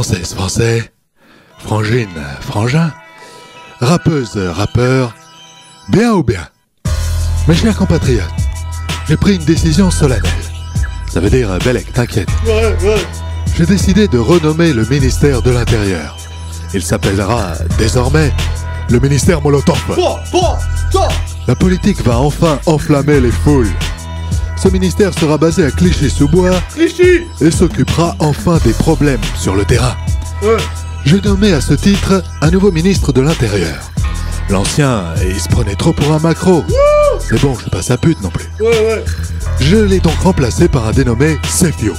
Française, français, frangine, frangin, rappeuse, rappeur, bien ou bien. Mes chers compatriotes, j'ai pris une décision solennelle. Ça veut dire, Bellec, t'inquiète. Ouais. J'ai décidé de renommer le ministère de l'Intérieur. Il s'appellera désormais le ministère Molotov. La politique va enfin enflammer les foules. Ce ministère sera basé à Clichy-sous-Bois et s'occupera enfin des problèmes sur le terrain. J'ai nommé à ce titre un nouveau ministre de l'Intérieur. L'ancien, il se prenait trop pour un macro. C'est bon, je suis pas sa pute non plus. Je l'ai donc remplacé par un dénommé Sefio.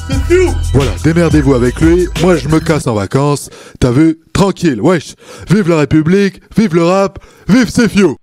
Voilà, démerdez-vous avec lui, moi je me casse en vacances. T'as vu? Tranquille, wesh. Vive la République, vive le rap, vive Sefio.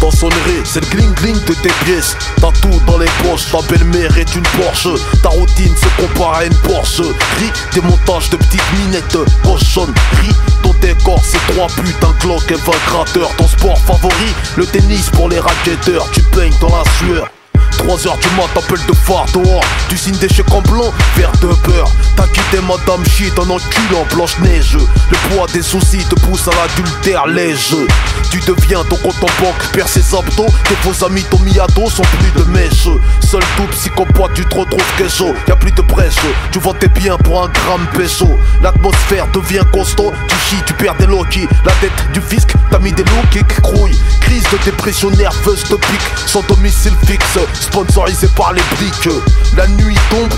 Dans son sonnerie, c'est le gling-gling de tes pièces. T'as tout dans les poches, ta belle-mère est une Porsche. Ta routine se compare à une Porsche. Ris des montages de petites minettes cochonnes. Ris ton décor, c'est 3 putains Glock et 20 gratteurs. Ton sport favori, le tennis pour les racketteurs. Tu peignes dans la sueur. 3h du mat, t'appelles de phare dehors. Tu signes des chèques en blanc, vert de beurre. T'as quitté madame shit en enculant Blanche-Neige. Le poids des soucis te pousse à l'adultère léger. Tu deviens ton compte en banque, perds ses abdos. Tes faux amis t'ont mis à dos, sont plus de mèche. Seul tout psychopathe, tu te retrouves chaud. Y'a plus de brèche, tu vends tes biens pour un gramme pécho. L'atmosphère devient costaud, tu chies, tu perds des loquis. La dette du fisc, t'as mis des looks qui crouillent. Crise de dépression nerveuse te pique, sans domicile fixe. Sponsorisé par les briques. La nuit tombe,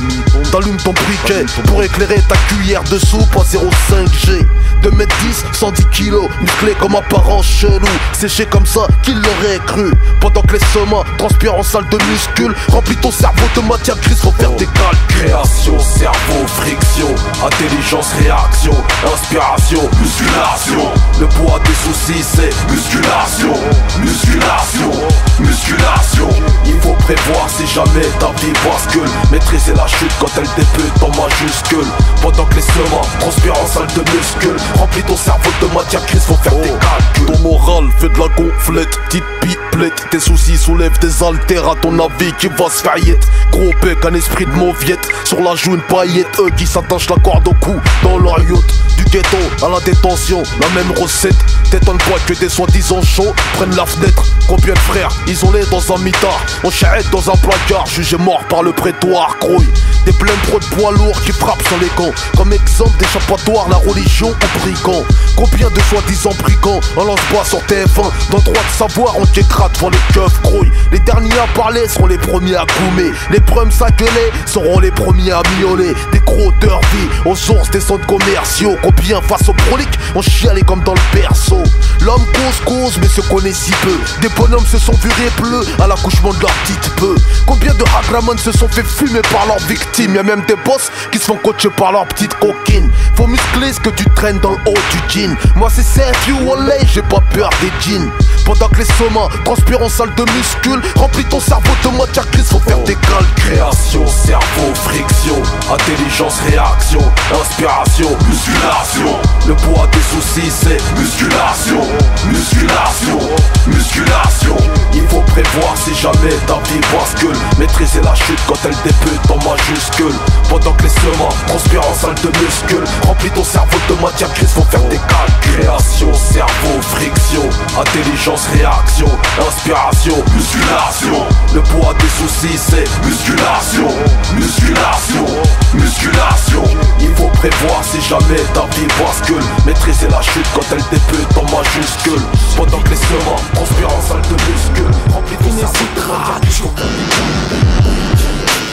t'allumes ton briquet pour éclairer ta cuillère de soupe à 0,5G. 2m10, 110 kilos, musclé comme apparent chelou. Séché comme ça, qui l'aurait cru. Pendant que les semas transpirent en salle de muscule. Remplis ton cerveau de matière grise, faut faire des calculs. Création, cerveau, friction, intelligence, réaction, inspiration, musculation. Le poids des soucis c'est musculation, musculation, musculation. Il faut prévoir si jamais ta vie bascule. Maîtriser la chute quand elle débute en majuscule. Pendant que les semas transpirent en salle de muscule. Remplis ton cerveau de matière grise, faut faire des calculs. Ton moral fait de la gonflette, petite pipelette. Tes soucis soulèvent des haltères à ton avis qui va se faire yette. Gros bec, un esprit de mauviette. Sur la joue une paillette, eux qui s'attachent la corde au cou. Dans leur yacht, du ghetto à la détention, la même recette. T'étonnes pas que des soi-disant chauds prennent la fenêtre. Combien de frères isolés dans un mitard, on charrette dans un placard, jugé mort par le prétoire. Grouille, des pleins trop de poids lourds qui frappent sur les gants. Comme exemple d'échappatoire, la religion au brigand. Combien de soi-disant brigands en lance-bas sur TF1. Dans le droit de savoir, on t'écrase devant les keufs grouille. Les derniers à parler seront les premiers à goumer. Les prums à gueuler seront les premiers à miauler. Des gros derby aux sources des centres commerciaux. Combien face au prolique, on chialait comme dans le berceau. L'homme cause, mais se connaît si peu. Des bonhommes se sont vus bleus à l'accouchement de leur petite peu. Combien de hagramans se sont fait fumer par leurs victimes. Y'a même des boss qui se font coacher par leur petite coquine. Faut muscler ce que tu traînes dans le haut du jean. Moi c'est Sefio Wallah, j'ai pas peur des jeans. Pendant que les semas transpirent en salle de muscule. Remplis ton cerveau de matière grise, faut faire des calculs. Création, cerveau, friction, intelligence, réaction, inspiration, musculation. Le poids des soucis c'est musculation, musculation, musculation. Il faut prévoir si jamais ta vie bascule. Maîtriser la chute quand elle débute en majuscule. Pendant que les semas transpirent en salle de muscule. Remplis ton cerveau de matière grise, faut faire des calculs. Création, cerveau, friction, intelligence, réaction, inspiration, musculation. Le poids des soucis c'est musculation, musculation, musculation. Il faut prévoir si jamais ta vie bascule. Maîtriser la chute quand elle débute en majuscule. Pendant que les semas transpirent en salle de muscule. Remplis ton cerveau de matière grise, faut faire des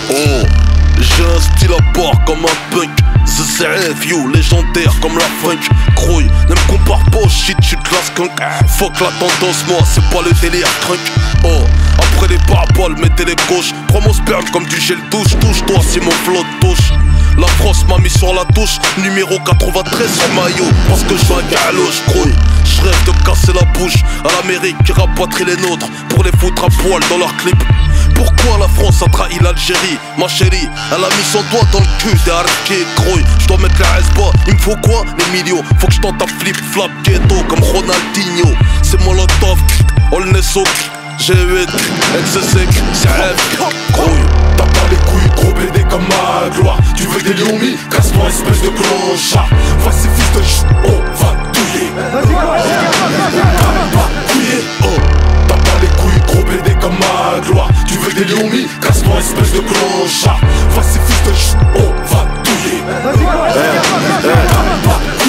calculs. J'ai un style à part comme un punk. The Sefio, légendaire comme la funk. Croy, ne me compare pas au shit, j'suis classe skunk. Fuck la tendance, moi c'est pas le délire crunk. Oh, après les paraboles, mettez les gauches. Prends mon sperme comme du gel douche. Touche-toi si mon flot touche. La France m'a mis sur la touche. Numéro 93 sur maillot. Parce que j'suis un galoche, croy. J'rêve de casser la bouche à l'Amérique qui rapatrie les nôtres pour les foutre à poil dans leurs clips. Pourquoi la France a trahi l'Algérie? Ma chérie, elle a mis son doigt dans le cul des harkis croy. Je dois mettre la S-bas, il me faut quoi? Les millions. Faut que je tente un flip-flap ghetto comme Ronaldinho. C'est Molotov, on le souk. G8, XSC, CF, croy. T'as pas les couilles, gros BD comme ma gloire. Tu veux des lions-mis? Casse-toi, espèce de clochard. Voici fils de ch... on va douiller. T'as pas couillé, oh. T'as pas les couilles, gros BD comme ma gloire. Tu veux des lions-mis? Casse-toi, espèce de clochard. Voici fils de ch... on va douiller.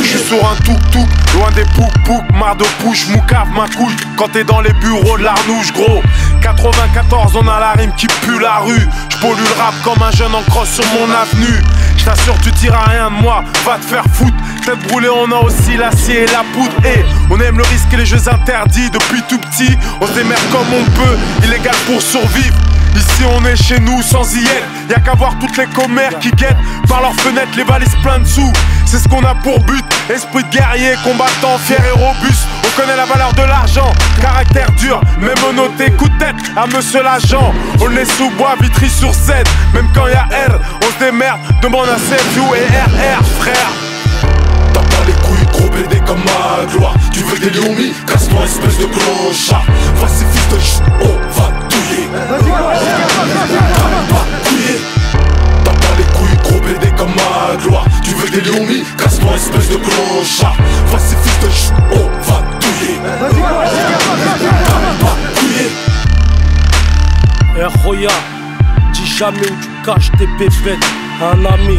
Je suis sur un tuk-tuk, loin des pouk-pouk, marre de push, moucave ma couche. Quand t'es dans les bureaux de l'Arnouche, gros. 94, on a la rime qui pue la rue. J'pollue le rap comme un jeune en crosse sur mon avenue. J't'assure, tu tireras rien de moi, va te faire foutre. Tête brûlée, on a aussi l'acier et la poudre. Et on aime le risque et les jeux interdits. Depuis tout petit, on se démerde comme on peut, illégal pour survivre. Ici on est chez nous sans y être. Y'a qu'à voir toutes les commères qui guettent par leurs fenêtres les valises plein de sous. C'est ce qu'on a pour but, esprit de guerrier, combattant, fier et robuste. On connaît la valeur de l'argent, caractère dur, même noté, coup de tête à monsieur l'agent. On les sous-bois, Vitry-sur-Seine, même quand y'a R, on se démerde, demande à CFU et RR, frère. T'as pas les couilles, gros BD comme ma gloire. Tu veux des lions-mis? Casse-toi, espèce de clochard. Voici fils de ch... on va douiller. T'as pas couillé. T'as pas les couilles, gros BD comme ma gloire. Tu veux des lions-mis? Casse-toi, espèce de clochard. Voici fils de ch... on va douiller. T'as pas couillé. Roya, dis jamais où tu caches tes pépettes à un ami,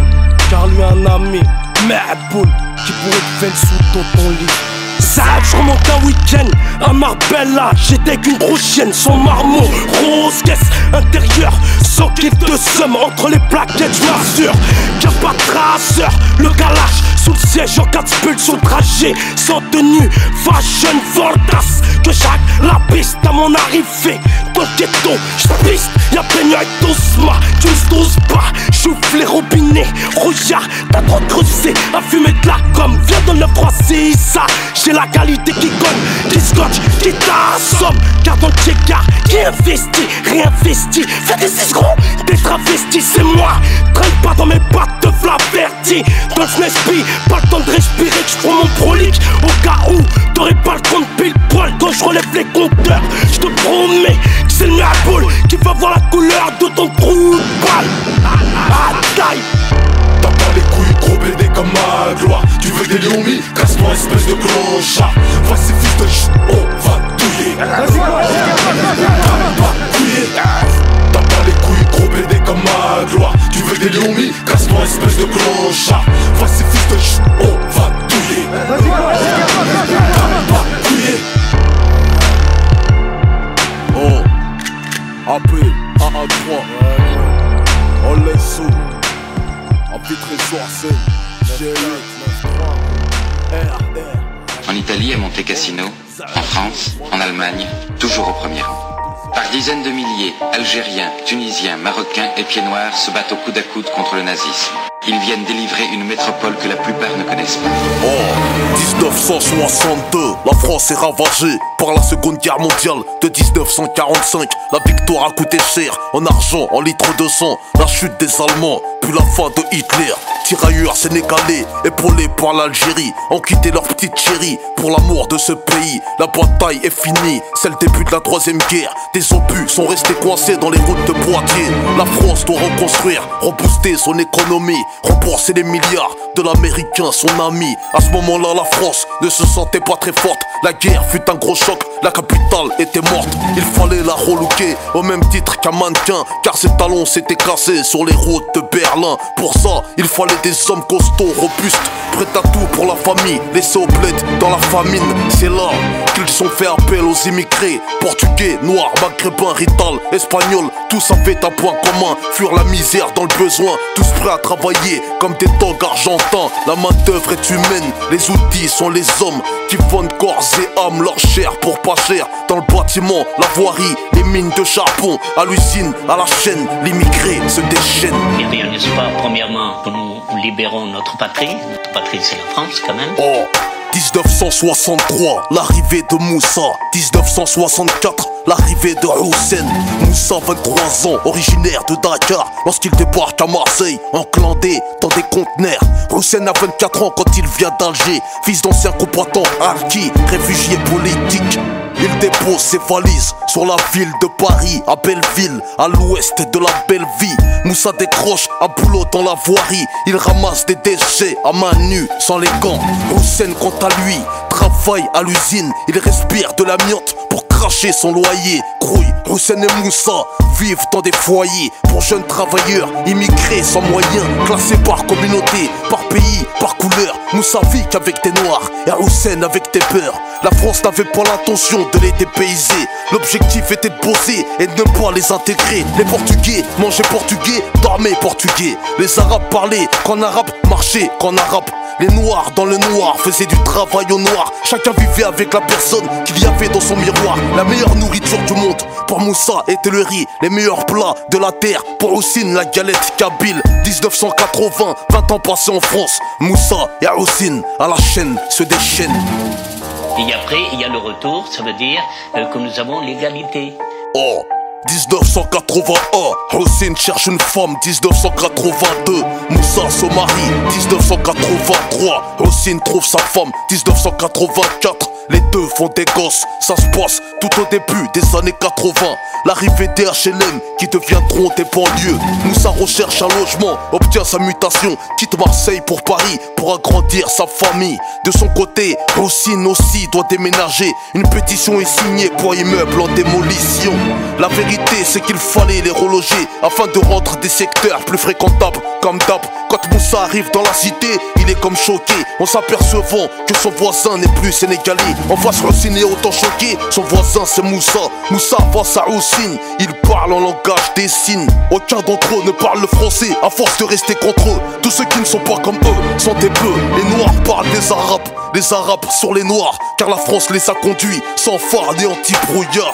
car lui un ami, Ma'boul, qui pourrait te faire sous ton lit. Ça, je remonte un week-end à Marbella. J'étais qu'une grosse chienne, son marmot, rose caisse intérieure, sans clip de somme entre les plaquettes, je m'assure qu'il n'y a pas de traceur. Le galache sous le siège en cas de spul sur le trajet, sans tenue, fashion fantas. Que chaque la piste à mon arrivée. Dans le ghetto, j'piste, y'a baigneur et doucement. Tu ne doses pas, j'ouvre les robinets. Regarde, t'as trop creusé à fumer de la gomme. Viens dans le 936, ça. J'ai la qualité qui cogne, qui scotche, qui t'assomme. Garde dans le check-car, qui investit, réinvestit. Fais des escrocs, des travestis, c'est moi. Traîne pas dans mes pattes de flaverti. Dans le Snespi, pas le temps de respirer, que j'prends mon prolique. Au cas où, t'aurais pas le temps de pile poil quand je relève les compteurs. Je te promets que c'est le Ma'boul qui va voir la couleur de ton trou de balle. À taille. T'as pas les couilles, gros BD comme ma gloire. Tu veux des lions-mis? Casse-toi, espèce de clochard. Voici fils de ch... on va douiller. T'as pas couillé. T'as pas les couilles, gros BD comme ma gloire. Tu veux des lions-mis? Casse-toi, espèce de clochard. Voici fils de ch... on va douiller. T'as pas couillé. Oh, AP, AA3, on les sous. En Vitry-sur-Seine, En Italie, à Monte Cassino, en France, en Allemagne, toujours au premier rang. Par dizaines de milliers, Algériens, Tunisiens, Marocains et Pieds Noirs se battent au coude à coude contre le nazisme. Ils viennent délivrer une métropole que la plupart ne connaissent pas. Oh, 1962, la France est ravagée par la seconde guerre mondiale de 1945. La victoire a coûté cher, en argent, en litres de sang. La chute des Allemands, puis la fin de Hitler. Tirailleurs sénégalais, épaulés par l'Algérie, ont quitté leur petite chérie pour l'amour de ce pays. La bataille est finie, c'est le début de la troisième guerre. Des obus sont restés coincés dans les routes de Poitiers. La France doit reconstruire, rebooster son économie, rembourser les milliards de l'américain, son ami. À ce moment-là, la France ne se sentait pas très forte. La guerre fut un gros choc, la capitale était morte. Il fallait la relooker au même titre qu'un mannequin, car ses talons s'étaient cassés sur les routes de Berlin. Pour ça, il fallait des hommes costauds, robustes, prêts à tout pour la famille, laissés au bled dans la famine. C'est là qu'ils ont fait appel aux immigrés, portugais, noirs, maghrébins, rital, espagnols. Tous avaient un point commun, fuir la misère dans le besoin. Tous prêts à travailler comme des dogs argentins. La main d'œuvre est humaine, les outils sont les hommes qui vendent corps et âme, leur chair pour pas cher. Dans le bâtiment, la voirie, les mines de charbon, à l'usine, à la chaîne, l'immigré se déchaîne. Eh bien, n'est-ce pas, premièrement, que nous libérons notre patrie. Notre patrie, c'est la France, quand même. Oh, 1963, l'arrivée de Moussa. 1964, l'arrivée de Hussein. Moussa, 23 ans, originaire de Dakar. Lorsqu'il débarque à Marseille, enclandé dans des conteneurs. Hussein a 24 ans quand il vient d'Alger. Fils d'ancien combattant harki, réfugié politique. Il dépose ses valises sur la ville de Paris, à Belleville, à l'ouest de la belle vie. Moussa décroche un boulot dans la voirie. Il ramasse des déchets à main nue, sans les gants. Hussein, quant à lui, travaille à l'usine. Il respire de l'amiante pour cracher son loyer. Grouille, Hussein et Moussa vivent dans des foyers pour jeunes travailleurs immigrés sans moyens, classés par communauté, par pays, par couleur. Moussa vit qu'avec des noirs et Hussein avec des beurs. La France n'avait pas l'intention de les dépayser. L'objectif était de bosser et de ne pas les intégrer. Les Portugais mangeaient portugais, dormaient portugais. Les Arabes parlaient qu'en arabe, marchaient qu'en arabe. Les noirs dans le noir faisaient du travail au noir. Chacun vivait avec la personne qu'il y avait dans son miroir. La meilleure nourriture du monde pour Moussa était le riz. Les meilleurs plats de la terre pour Hussein, la galette kabyle. 1980, 20 ans passés en France. Moussa et Hussein à la chaîne se déchaînent. Et après, il y a le retour, ça veut dire que nous avons l'égalité. Oh, 1981, Hussein cherche une femme. 1982, Moussa se marie. 1983, Hussein trouve sa femme. 1984, les deux font des gosses. Ça se passe tout au début des années 80. L'arrivée des HLM qui deviendront des banlieues. Moussa recherche un logement, obtient sa mutation, quitte Marseille pour Paris pour agrandir sa famille. De son côté, Hussein aussi doit déménager. Une pétition est signée pour immeuble en démolition. La vérité c'est qu'il fallait les reloger afin de rendre des secteurs plus fréquentables. Comme d'hab, quand Moussa arrive dans la cité, il est comme choqué en s'apercevant que son voisin n'est plus sénégalais. En face, Hussein est autant choqué, son voisin c'est Moussa. Moussa face à Hussein, il parle en langage des signes. Aucun d'entre eux ne parle le français à force de rester contre eux. Tous ceux qui ne sont pas comme eux sont des bœufs. Les noirs parlent des arabes, les arabes sur les noirs, car la France les a conduits sans phare ni anti-brouillard.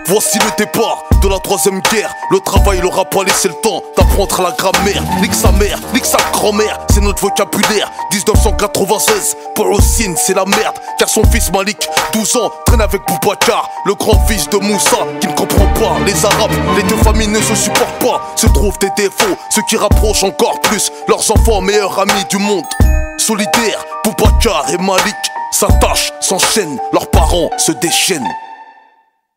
Voici le départ de la troisième guerre. Le travail leur a pas laissé le temps d'apprendre la grammaire. Nique sa mère, nique sa grand-mère, c'est notre vocabulaire. 1996, pour Hussein c'est la merde, car son fils Malik, 12 ans, traîne avec Boubacar, le grand-fils de Moussa, qui ne comprend pas les arabes. Les deux familles ne se supportent pas, se trouvent des défauts, ce qui rapproche encore plus leurs enfants meilleurs amis du monde. Solidaires, Boubacar et Malik s'attachent, s'enchaînent, leurs parents se déchaînent.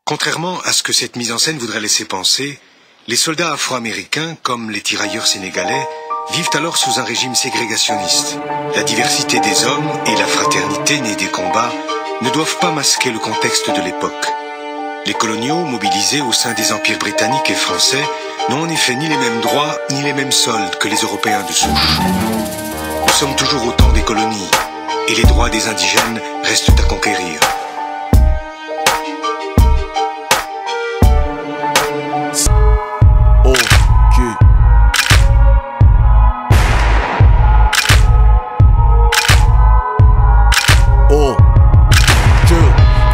Contrairement à ce que cette mise en scène voudrait laisser penser, les soldats afro-américains, comme les tirailleurs sénégalais, vivent alors sous un régime ségrégationniste. La diversité des hommes et la fraternité née des combats ne doivent pas masquer le contexte de l'époque. Les coloniaux, mobilisés au sein des empires britanniques et français, n'ont en effet ni les mêmes droits ni les mêmes soldes que les Européens de souche. Nous sommes toujours au temps des colonies, et les droits des indigènes restent à conquérir.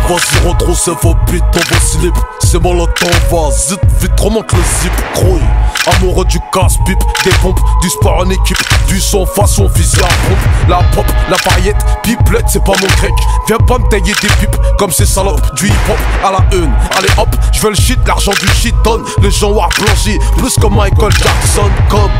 Vas-y retrousse vos bites dans vos slips. C'est bon le temps va, zit, vite remonte le zip. Crouille, amoureux du casse-pipe, des pompes, du sport en équipe, du son façon visée à pompe. La pop, la paillette, pipelette c'est pas mon grec. Viens pas me tailler des pipes comme ces salopes. Du hip-hop à la une, allez hop, je veux le shit, l'argent du shit donne. Les gens noirs blanchis, plus que Michael Jackson. Comme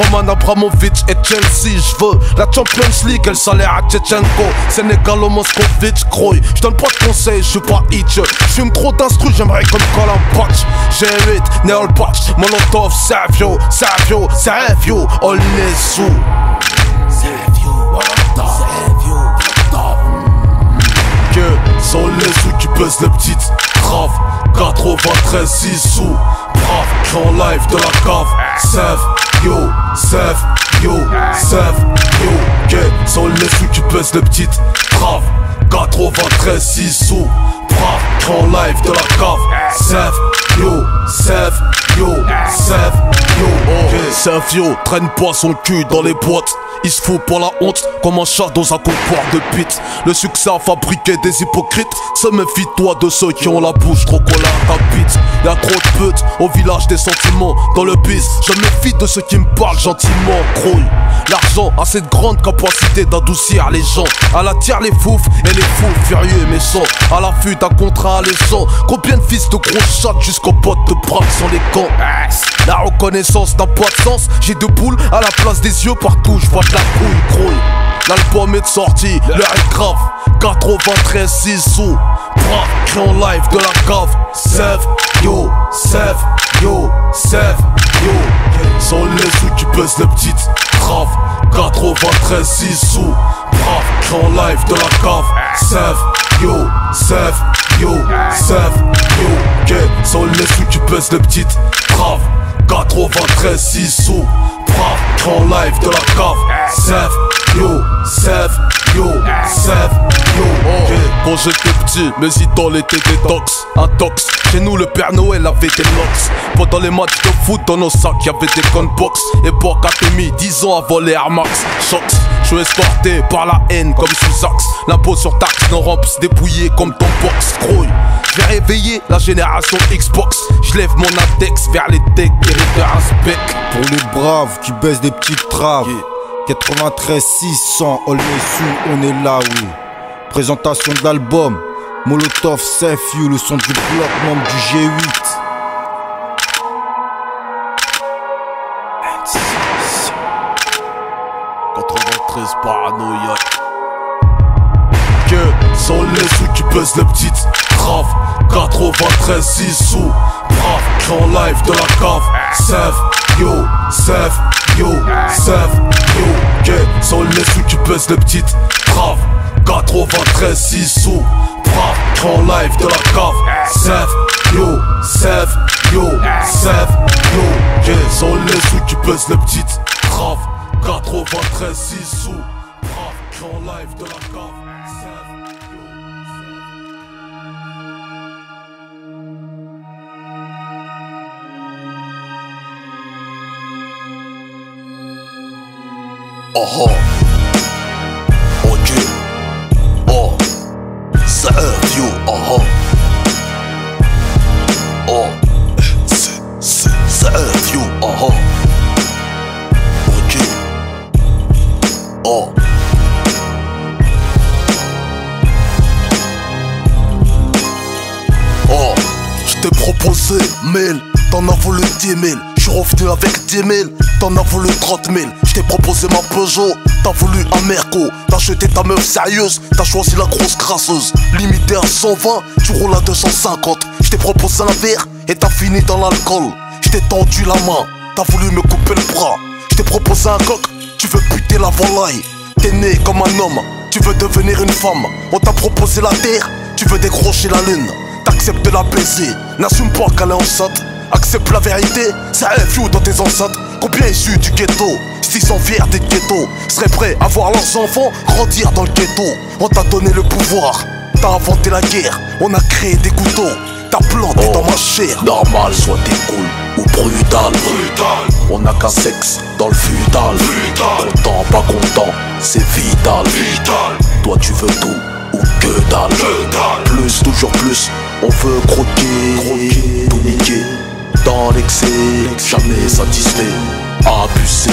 Roman Abramovich et Chelsea. Je veux la Champions League, elle salaire à Tchetchenko. Sénégalo Moscovitch, grouille, je donne pas de conseils, je suis pas itch. J'fume trop d'instru, j'aimerais comme Colin Patch. G8, Neol Patch, Molotov, Savio, Savio, Savio, Olnesu. Savio, Molotov, Savio, Molotov. Que sont les sous qui pèsent les petites graves. 93 6 sous, brave, grand live de la cave. Save, yo, save, yo, save, yo. Que sont les sous qui pèsent les petites graves. 93 6 sous, brave, grand live de la cave. Save, yo, save, yo, save, yo. Okay. Save, yo, traîne pas son cul dans les boîtes. Il se fout pour la honte comme un chat dans un comptoir de pite. Le succès a fabriqué des hypocrites. Se méfie-toi de ceux qui ont la bouche trop collée à ta bite. Y'a trop de putes au village des sentiments. Dans le bis, je me méfie de ceux qui me parlent gentiment. Crouille. L'argent a cette grande capacité d'adoucir les gens. Elle attire les foufs et les fous furieux et méchants. À l'affût d'un contrat alléchant. Combien de fils de gros chats jusqu'aux potes de braque sur les camps. La reconnaissance n'a pas de sens. J'ai deux boules à la place des yeux partout. Je vois de la couille, grouille. L'album est sorti, l'heure est grave. 93 6 sous. Brave, créé en live de la cave. Save, yo, save, yo, save, yo. Sans les sous qui pèsent les petites. Grave, 93 6 sous. Brave, créé en live de la cave. Save, yo, save, yo, save, yo. Okay. Sans les sous qui pèsent les petites. Grave, 93 6 sous. Brave, créé en live de la cave. Save, yo, save, yo, save, yo. Okay. Quand j'étais petit, mes idoles étaient des dox. Un tox, chez nous le Père Noël avait des nox. Pendant les matchs de foot dans nos sacs y'avait des gunbox. Époque Atémie, 10 ans avant les Air Max. Chocs, je suis escorté par la haine comme sous axe. L'impôt sur taxe, nos rampes dépouillées comme ton box. Grouille, j'ai réveillé la génération Xbox. Je lève mon index vers les decks et les un spec. Pour les braves qui baissent des petites traves. 93 600, all mes sous, on est là, oui. Présentation de l'album, Molotov, Save You, le son du bloc, membre du G8. Paranoïa. Que sont les sous qui pèsent les petites. Grave, 93 6 sous. Brave, créé en live de la cave. Save, yo, save, yo, save, yo. Que sont les sous qui pèsent les petites. Grave, 93 6 sous. Brave, créé en live de la cave. Save, yo, save, yo, save, yo. Que sont les sous qui pèsent les petites. Grave, 93 6 sous. Brave, créé en live de la cave. Oh, ok. Oh, save you. Oh, oh, save you. Oh, ok. Oh. Oh, je t'ai proposé 1000, t'en as voulu 10 000. J'suis revenu avec 10 000, t'en as voulu 30 000. J't'ai proposé ma Peugeot, t'as voulu un Merco. T'as jeté ta meuf sérieuse, t'as choisi la grosse grasseuse. Limité à 120, tu roules à 250. J't'ai proposé un verre et t'as fini dans l'alcool. J't'ai tendu la main, t'as voulu me couper le bras. J't'ai proposé un coq, tu veux buter la volaille. T'es né comme un homme, tu veux devenir une femme. On t'a proposé la terre, tu veux décrocher la lune. T'acceptes de la baiser, n'assume pas qu'elle est enceinte. Accepte la vérité, ça est flou dans tes enceintes. Combien issus du ghetto, s'ils sont fiers des ghettos, seraient prêts à voir leurs enfants grandir dans le ghetto. On t'a donné le pouvoir, t'as inventé la guerre, on a créé des couteaux, t'as planté dans ma chair. Normal, soit t'es cool ou brutal. On n'a qu'un sexe dans le futal. Content, pas content, c'est vital. Toi tu veux tout ou que dalle. Plus, toujours plus, on veut croquer, tout niquer. Dans l'excès, jamais satisfait. Abusé,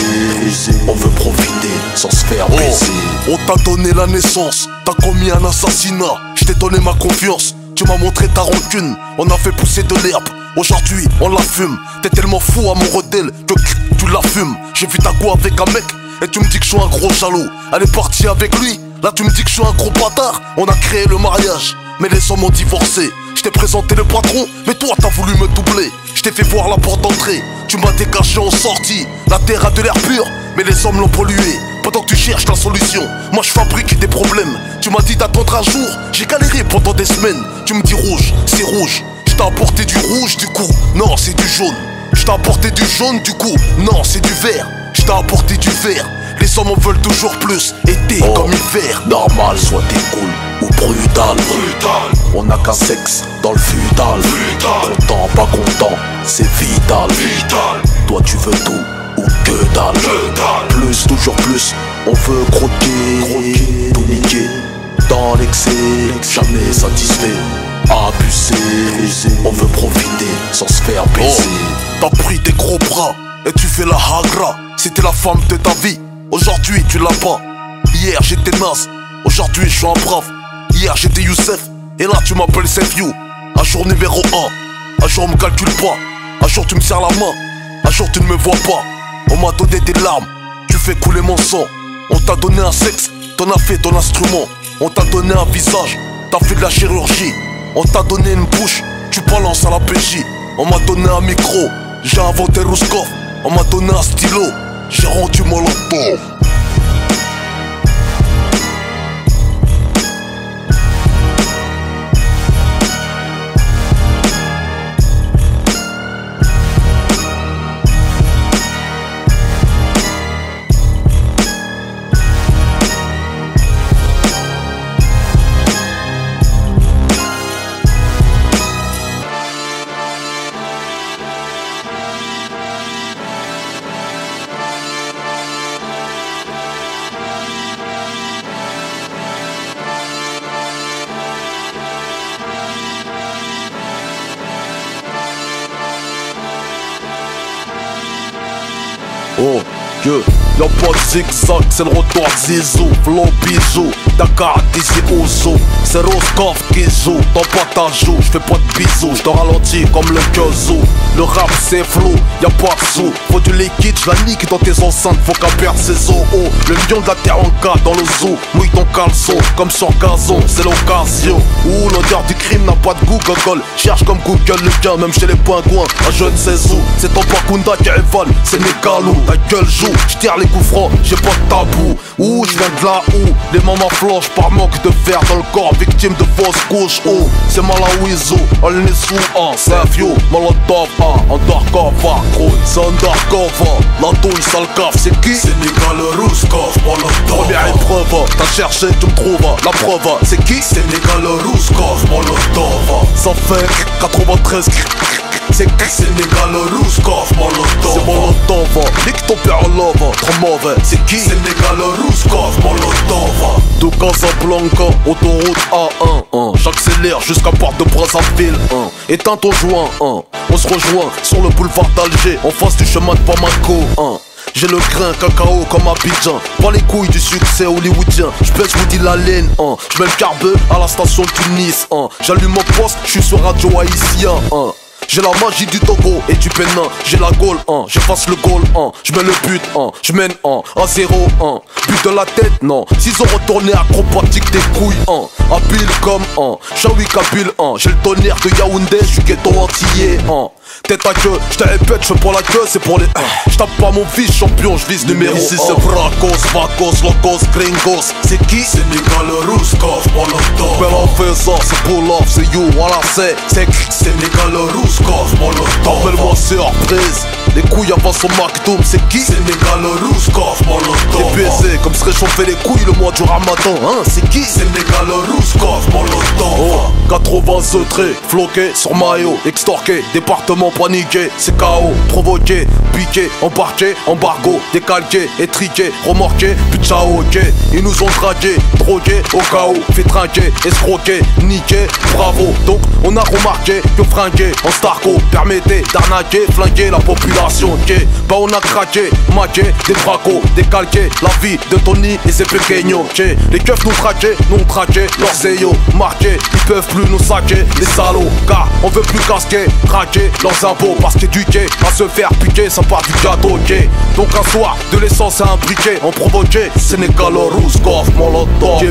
on veut profiter sans se faire baiser. On t'a donné la naissance, t'as commis un assassinat. Je t'ai donné ma confiance, tu m'as montré ta rancune. On a fait pousser de l'herbe, aujourd'hui on la fume. T'es tellement fou amoureux d'elle que tu la fumes. J'ai vu ta go avec un mec et tu me dis que je suis un gros jaloux. Elle est partie avec lui, là tu me dis que je suis un gros bâtard. On a créé le mariage, mais les hommes ont divorcé. Je t'ai présenté le patron, mais toi t'as voulu me doubler. Je t'ai fait voir la porte d'entrée, tu m'as dégagé en sortie. La terre a de l'air pur, mais les hommes l'ont pollué. Pendant que tu cherches la solution, moi je fabrique des problèmes. Tu m'as dit d'attendre un jour, j'ai galéré pendant des semaines. Tu me dis rouge, c'est rouge. Je t'ai apporté du rouge du coup, non c'est du jaune. Je t'ai apporté du jaune du coup, non c'est du vert. Je t'ai apporté du vert, les hommes en veulent toujours plus. Été comme hiver. Normal, soit t'es cool ou brutal. On n'a qu'un sexe dans le futal. Content, pas content, c'est vital. Toi tu veux tout ou que dalle. Plus, toujours plus, On veut croquer, tout niquer. Dans l'excès, jamais satisfait. Abusé, on veut profiter sans se faire baiser. T'as pris tes gros bras et tu fais la hagra. C'était la femme de ta vie, aujourd'hui tu l'as pas. Hier j'étais naze, aujourd'hui je suis un brave. Hier j'étais Youssef, et là tu m'appelles Save You. Un jour numéro 1, un jour on me calcule pas. Un jour tu me serres la main, un jour tu ne me vois pas. On m'a donné des larmes, tu fais couler mon sang. On t'a donné un sexe, t'en as fait ton instrument. On t'a donné un visage, t'as fait de la chirurgie. On t'a donné une bouche, tu balances à la PJ. On m'a donné un micro, j'ai inventé Rouskov. On m'a donné un stylo, j'ai rendu Molotov. Oh, que y'a pas de zigzag, c'est le retour de Zizou. Flow bisou, Dakar d'ici au zoo. C'est Roscoff qui joue, dans pas ta joue. J'fais pas de bisous, j'te ralentis comme le Kyozo. Le rap c'est flou, y'a pas de sous. Faut du liquide, j'la nique dans tes enceintes. Faut qu'à perdre ses os. Oh, le lion de la terre en cas dans le zoo. Mouille ton caleçon, comme sur gazon, c'est l'occasion. Ouh, l'odeur du crime n'a pas de goût, gogol. Cherche comme Google le gain, même chez les pingouins. Un je ne sais où, c'est ton Bakunda qui rivale. C'est mes galous, ta gueule joue. J'tire les coups francs, j'ai pas de tabou. Ouh, j'viens de là où les mamans flanchent par manque de fer dans le corps, victime de fausses couches. Oh, c'est Malawizo, elle n'est sous un. Save You, Molotov, undercover, gros, c'est undercover. La douille, sale cave, c'est qui? Sénégal, Rouskov, Molotov. Première épreuve, t'as cherché, tu me trouves. La preuve, c'est qui? Sénégal, Rouskov, Molotov. Ça fait 93. C'est qui? Sénégal, Rouskov, Molotov. C'est Molotov, nique ton père en love, trop mauvais. C'est qui? Sénégal, Rouskov, Molotov. De Casablanca, autoroute A1, j'accélère jusqu'à Porte de Brazzaville, éteins ton joint, on se rejoint sur le boulevard d'Alger, en face du chemin de Bamako, j'ai le grain cacao comme Abidjan. Pas les couilles du succès hollywoodien. J'pèse, j'vous dis la laine, J'mets le carbe à la station de Tunis, J'allume mon poste, j'suis sur radio haïtien, J'ai la magie du Togo et du Bénin. J'ai la Gaule, j'efface le goal, j'mets le but, j'mène, à 0, but de la tête, non. S'ils ont retourné acrobatique des couilles, habile comme, Shawi Kabyle, j'ai le tonnerre de Yaoundé, j'suis ghetto antillais, Tête à queue, j'te répète, j'fais pour la queue, c'est pour les. J'tape pas mon fils champion, j'vise numéro 1. Ici c'est Bracos, Vacos, Locos, Gringos. C'est qui? Sénégal, Rouskov, Molotov. Ben on fait ça, c'est pull off, c'est you, voilà c'est qui? Sénégal, Rouskov, Molotov. Appelle-moi surprise, les couilles avant son McDoom, c'est qui? Sénégal, Rouskov, Molotov. Des baisers comme se réchauffer les couilles le mois du Ramadan, c'est qui? Sénégal, Rouskov, Molotov. 80 traits, floqués sur maillot, extorqué, département paniqué, c'est KO, provoqué, piqué, embarqué, embargo, décalqué, étriqué, remorqué, puis ciao, ok. Ils nous ont dragué, drogué, au cas où, fait trinquer, escroqué, niqué, bravo. Donc on a remarqué que fringuer en starco permettait d'arnaquer, flinguer la population, ok. Bah on a craqué, maqué, des bracos, décalqué, la vie de Tony et ses pequeños, ok. Les keufs nous traquaient, nous on traquait, leurs zéos marqués, ils peuvent plus nous saquer, les salauds, car on veut plus casquer, craquer leurs impôts, parce qu'éduquer à se faire piquer, ça part du gâteau, ok. Donc un soir, de l'essence à un briquet, on provoquait, Sénégal, Rouskov, Molotov.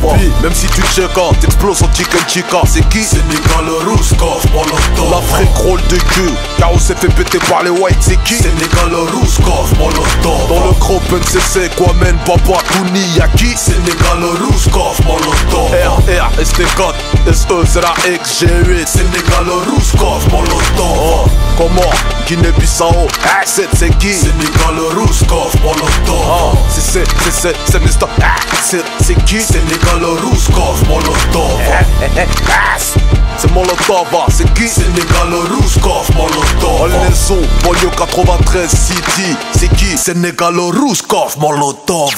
Même si tu checkes, t'exploses au chicken chica, c'est qui? Sénégal, Rouskov, Molotov. L'Afrique rôle de cul, car on s'est fait péter par les whites, c'est qui? Sénégal, Rouskov, Molotov. Dans le groupe NCC, Kwame, Papa, Touni, y'a qui? Sénégal, Rouskov, Molotov. RR, ST4, SE, ZRX, G8. Sénégal, Rouskov, Molotov. Comment? Guinée-Bissau, c'est qui? Sénégal, Rouskov, Molotov. C'est Mr. C'est qui? Sénégal, Rouskov, Molotov. C'est Molotov, c'est qui? Sénégal, Rouskov, Molotov. On les ont, banlieue 93 City. C'est qui? Sénégal, Rouskov, Molotov.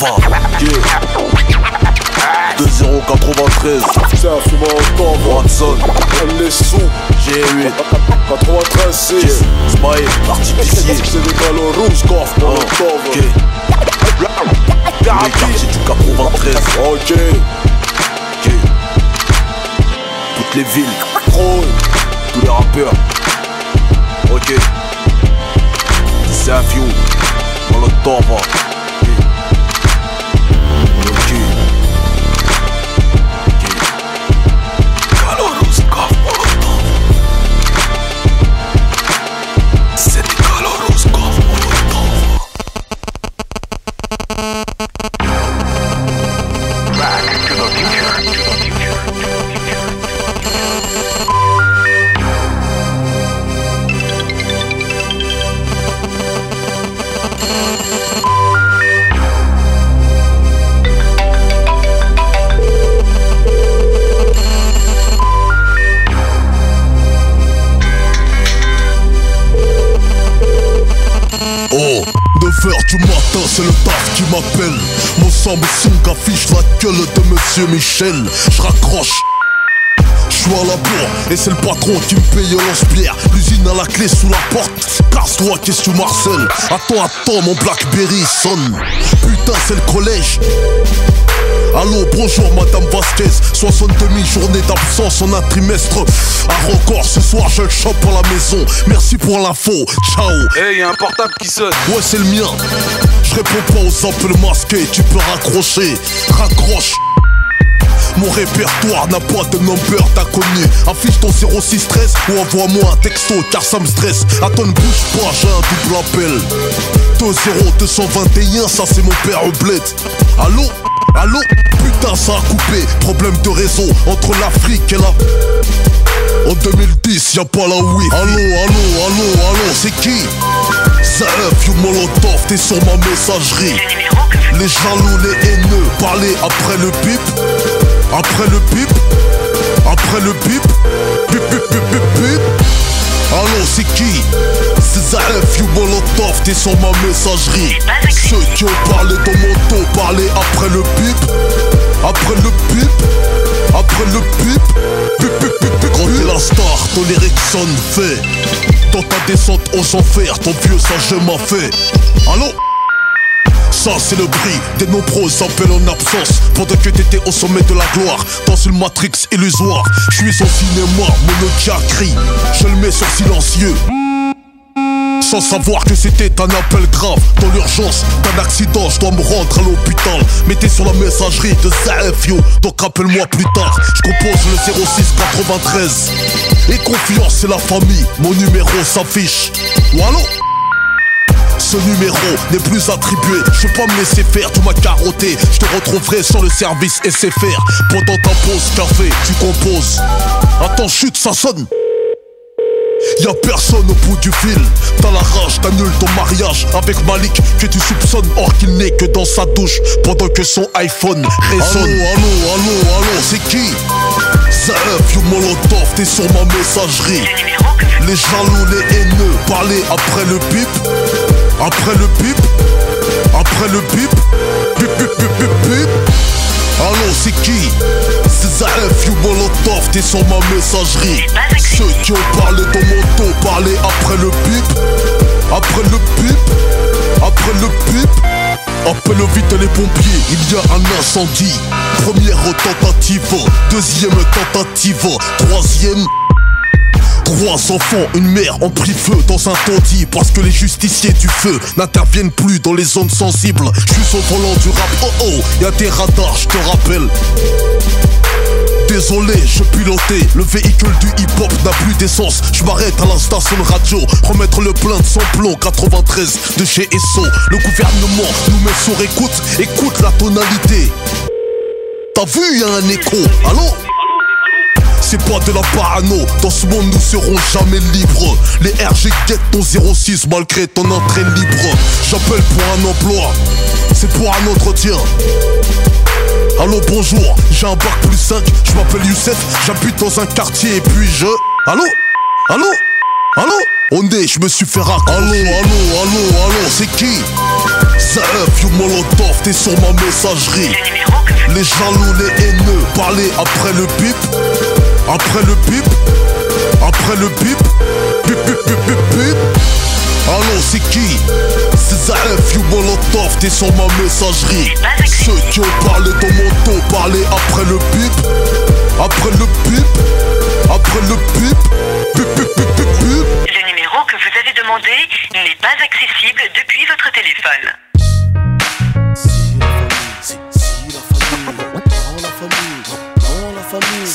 2093. C'est un film Molotov. Watson, On les sous. G8, 93 6. Smile, l'artificier. Sénégal, Rouskov, Molotov. Ok. Les quartiers du 93. Ok. Ok. Toutes les villes. Tous les rappeurs. Ok. C'est un vieux. Molotov. Ok. Oh, 9h du matin, c'est le taf qui m'appelle. Mon Samsung affiche la gueule de Monsieur Michel. Je raccroche. Je suis à la bourre et c'est le patron qui me paye lance-pierre. L'usine à la clé sous la porte. Casse-toi, qu'est-ce que tu marcelles? Attends, mon Blackberry sonne. Putain, c'est le collège. Allô, bonjour Madame Vasquez. 62 000 journées d'absence en un trimestre. Un record, ce soir je le chope à la maison. Merci pour l'info, ciao. Hey, y'a un portable qui sonne. Ouais, c'est le mien. Je réponds pas aux appels masqués. Tu peux raccrocher, raccroche. Mon répertoire n'a pas de number, t'as connu. Affiche ton 0613 ou envoie-moi un texto car ça me stresse. Attends, ne bouge pas, j'ai un double appel. 20221, ça c'est mon père au bled. Allô? Allô? Putain, ça a coupé. Problème de réseau entre l'Afrique et la... En 2010, y'a pas la Wi. Allô, c'est qui? Zaef, you Molotov, t'es sur ma messagerie. Les jaloux, les haineux, parlez après le bip. Après le bip. Après le bip. Bip, bip, bip, bip, bip. Allô, c'est qui? C'est Zaef, you Molotov, t'es sur ma messagerie. Ceux qui ont parlé dans mon dos, parlez après le bip. Après le bip. Après le bip. Bip, bip, bip, bip. Quand t'es la star, ton Ericsson fait. Dans ta descente aux enfers, ton vieux sage m'a fait. Allô? Ça c'est le prix des nombreux appels en absence. Pendant que t'étais au sommet de la gloire, dans une matrix illusoire. Je suis au cinéma, mon crie. Je le mets sur silencieux, sans savoir que c'était un appel grave. Dans l'urgence d'un accident, je dois me rendre à l'hôpital. Mettez sur la messagerie de Zaef, yo, donc rappelle-moi plus tard. Je compose le 0693. Et confiance, c'est la famille, mon numéro s'affiche. Ou allô? Ce numéro n'est plus attribué. Je vais pas me laisser faire, tu m'as carotté. Je te retrouverai sur le service SFR. Pendant ta pause café, tu composes. Attends, chute, ça sonne. Y'a personne au bout du fil. T'as la rage, t'annules ton mariage avec Malik que tu soupçonnes, or qu'il n'est que dans sa douche pendant que son iPhone résonne. Allô, c'est qui? Zaef, you Molotov, t'es sur ma messagerie. Les jaloux, les haineux, parlez après le bip. Après le bip. Après le bip. Bip, bip, bip, bip, bip. Allô, c'est qui? C'est Zaef, you Molotov, t'es sur ma messagerie. Ceux qui ont parlé dans mon dos, parlez après le bip. Après le bip. Après le bip. Appelle vite les pompiers, il y a un incendie. Première tentative, deuxième tentative, troisième. 3 enfants, une mère ont pris feu dans un taudis. Parce que les justiciers du feu n'interviennent plus dans les zones sensibles. Je suis au volant du rap, oh, y'a des radars, je te rappelle. Désolé, je pilotais, le véhicule du hip-hop n'a plus d'essence. Je m'arrête à la station de radio, remettre le plein de samplon 93 de chez Esso. Le gouvernement nous met sur écoute, écoute la tonalité. T'as vu, y'a un écho, allô? c'est pas de la parano. Dans ce monde nous serons jamais libres. Les RG guettent ton 06 malgré ton entrée libre. J'appelle pour un emploi, c'est pour un entretien. Allô bonjour, j'ai un bac plus 5, je m'appelle Youssef, j'habite dans un quartier et puis je... Allô? Allô? Allô? On est, je me suis fait raconter. Allô, c'est qui? Zef, you Molotov, t'es sur ma messagerie. Les jaloux, les haineux, parlez après le bip. Après le bip. Après le bip. Bip, bip, bip, bip, bip. Allô, c'est qui? C'est Zef, you Molotov, t'es sur ma messagerie. Ceux qui ont parlé dans mon dos, parlez après le bip. Après le bip. Après le bip. Bip, bip, bip, bip, bip. Le numéro que vous avez demandé n'est pas accessible depuis votre téléphone. C'est rien la famille,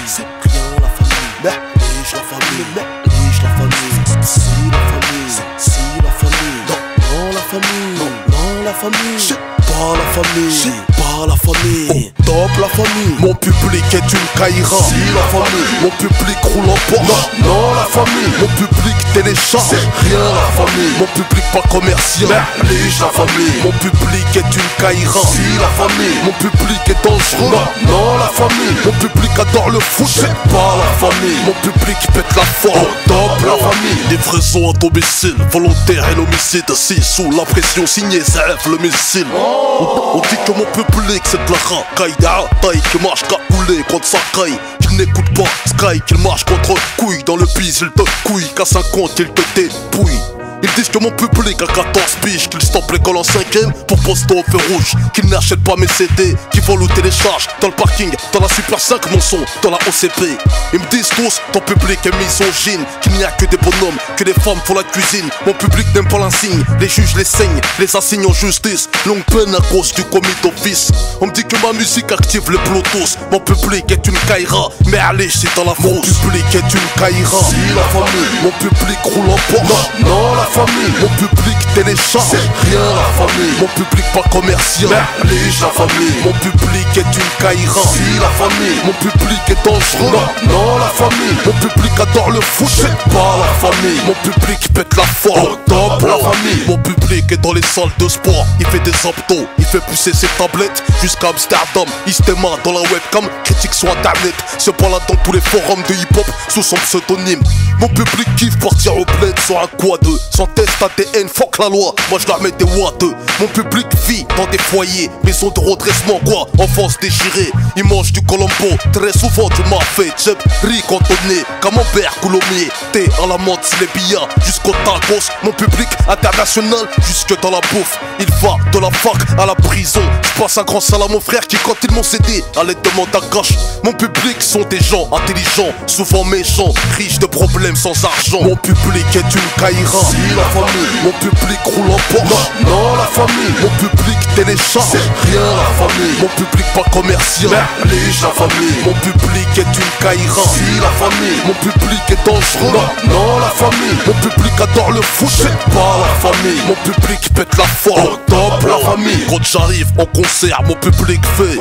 c'est rien la famille. Nège la famille, nège la famille. Si la famille, si la famille. Non la famille, non la famille. C'est pas la famille, c'est pas la famille. Au top la famille. Mon public est une caïra. Si la famille, mon public roule en Porsche. Non la famille, mon public télécharge. C'est rien la famille, mon public pas commercial. Nège la famille, mon public est une caïra. Si la famille, mon public est dangereux. Non la famille, mon public adore le foot. C'est pas la famille, mon public pète la forme. Au top la famille, livraison à domicile, volontaire et l'homicide. Si sous la pression, signé Zef le missile. On dit que mon public c'est de la racaille. Des taille qui marche cagoulé contre sa caille. Qu'il n'écoute pas Sky, qu'il marche contre couille. Dans le bise il te couille, qu'à 50 il te dépouille. Ils disent que mon public a 14 piges, qu'ils stoppent l'école en 5ème pour poster au feu rouge, qu'ils n'achètent pas mes CD, qu'ils volent ou téléchargent dans le parking, dans la Super 5 mon son, dans la OCP. Ils me disent tous, ton public est misogyne, qu'il n'y a que des bonhommes, que les femmes font la cuisine. Mon public n'aime pas l'insigne, les juges les saignent, les assignent en justice. Longue peine à cause du commis d'office. On me dit que ma musique active le Bluetooth. Mon public est une caïra, mais allez c'est dans la frousse. Mon public est une caïra. Si la famille, mon public roule en Porsche. Non la famille, mon public télécharge. C'est rien la famille, mon public pas commercial. Nège la famille, mon public est une caïra. Si la famille, mon public est dangereux. Non la famille, mon public adore le foot. C'est pas la famille, mon public pète la forme. Au top la famille, mon public est dans les salles de sport. Il fait des abdos, il fait pousser ses tablettes jusqu'à Amsterdam. Il se démarre dans la webcam, critique sur internet. Se prend là dans tous les forums de hip-hop sous son pseudonyme. Mon public kiffe partir au bled sur un quad. Sans test ADN, fuck la loi, moi je leur mets des watts. Mon public vit dans des foyers, maison de redressement quoi, enfance déchirée. Ils mangent du colombo, très souvent du mafé. Jeb, riz cantonné, camembert, coulommier. Thé à la menthe, les billards, jusqu'au tacos. Mon public international, jusque dans la bouffe. Il va de la fac à la prison. Je passe un grand salam à mon frère qui quand ils m'ont cédé à l'aide de mon gauche. Mon public sont des gens intelligents, souvent méchants, riches de problèmes sans argent. Mon public est une caïra. Si la famille, mon public roule en Porsche. Non la famille, mon public télécharge. C'est rien la famille, mon public pas commercial. Nège la famille, mon public est une caïra. Si la famille, mon public est dangereux. Non la famille, mon public adore le foot. C'est pas la famille, mon public pète la forme. Au top la famille, quand j'arrive en concert, mon public fait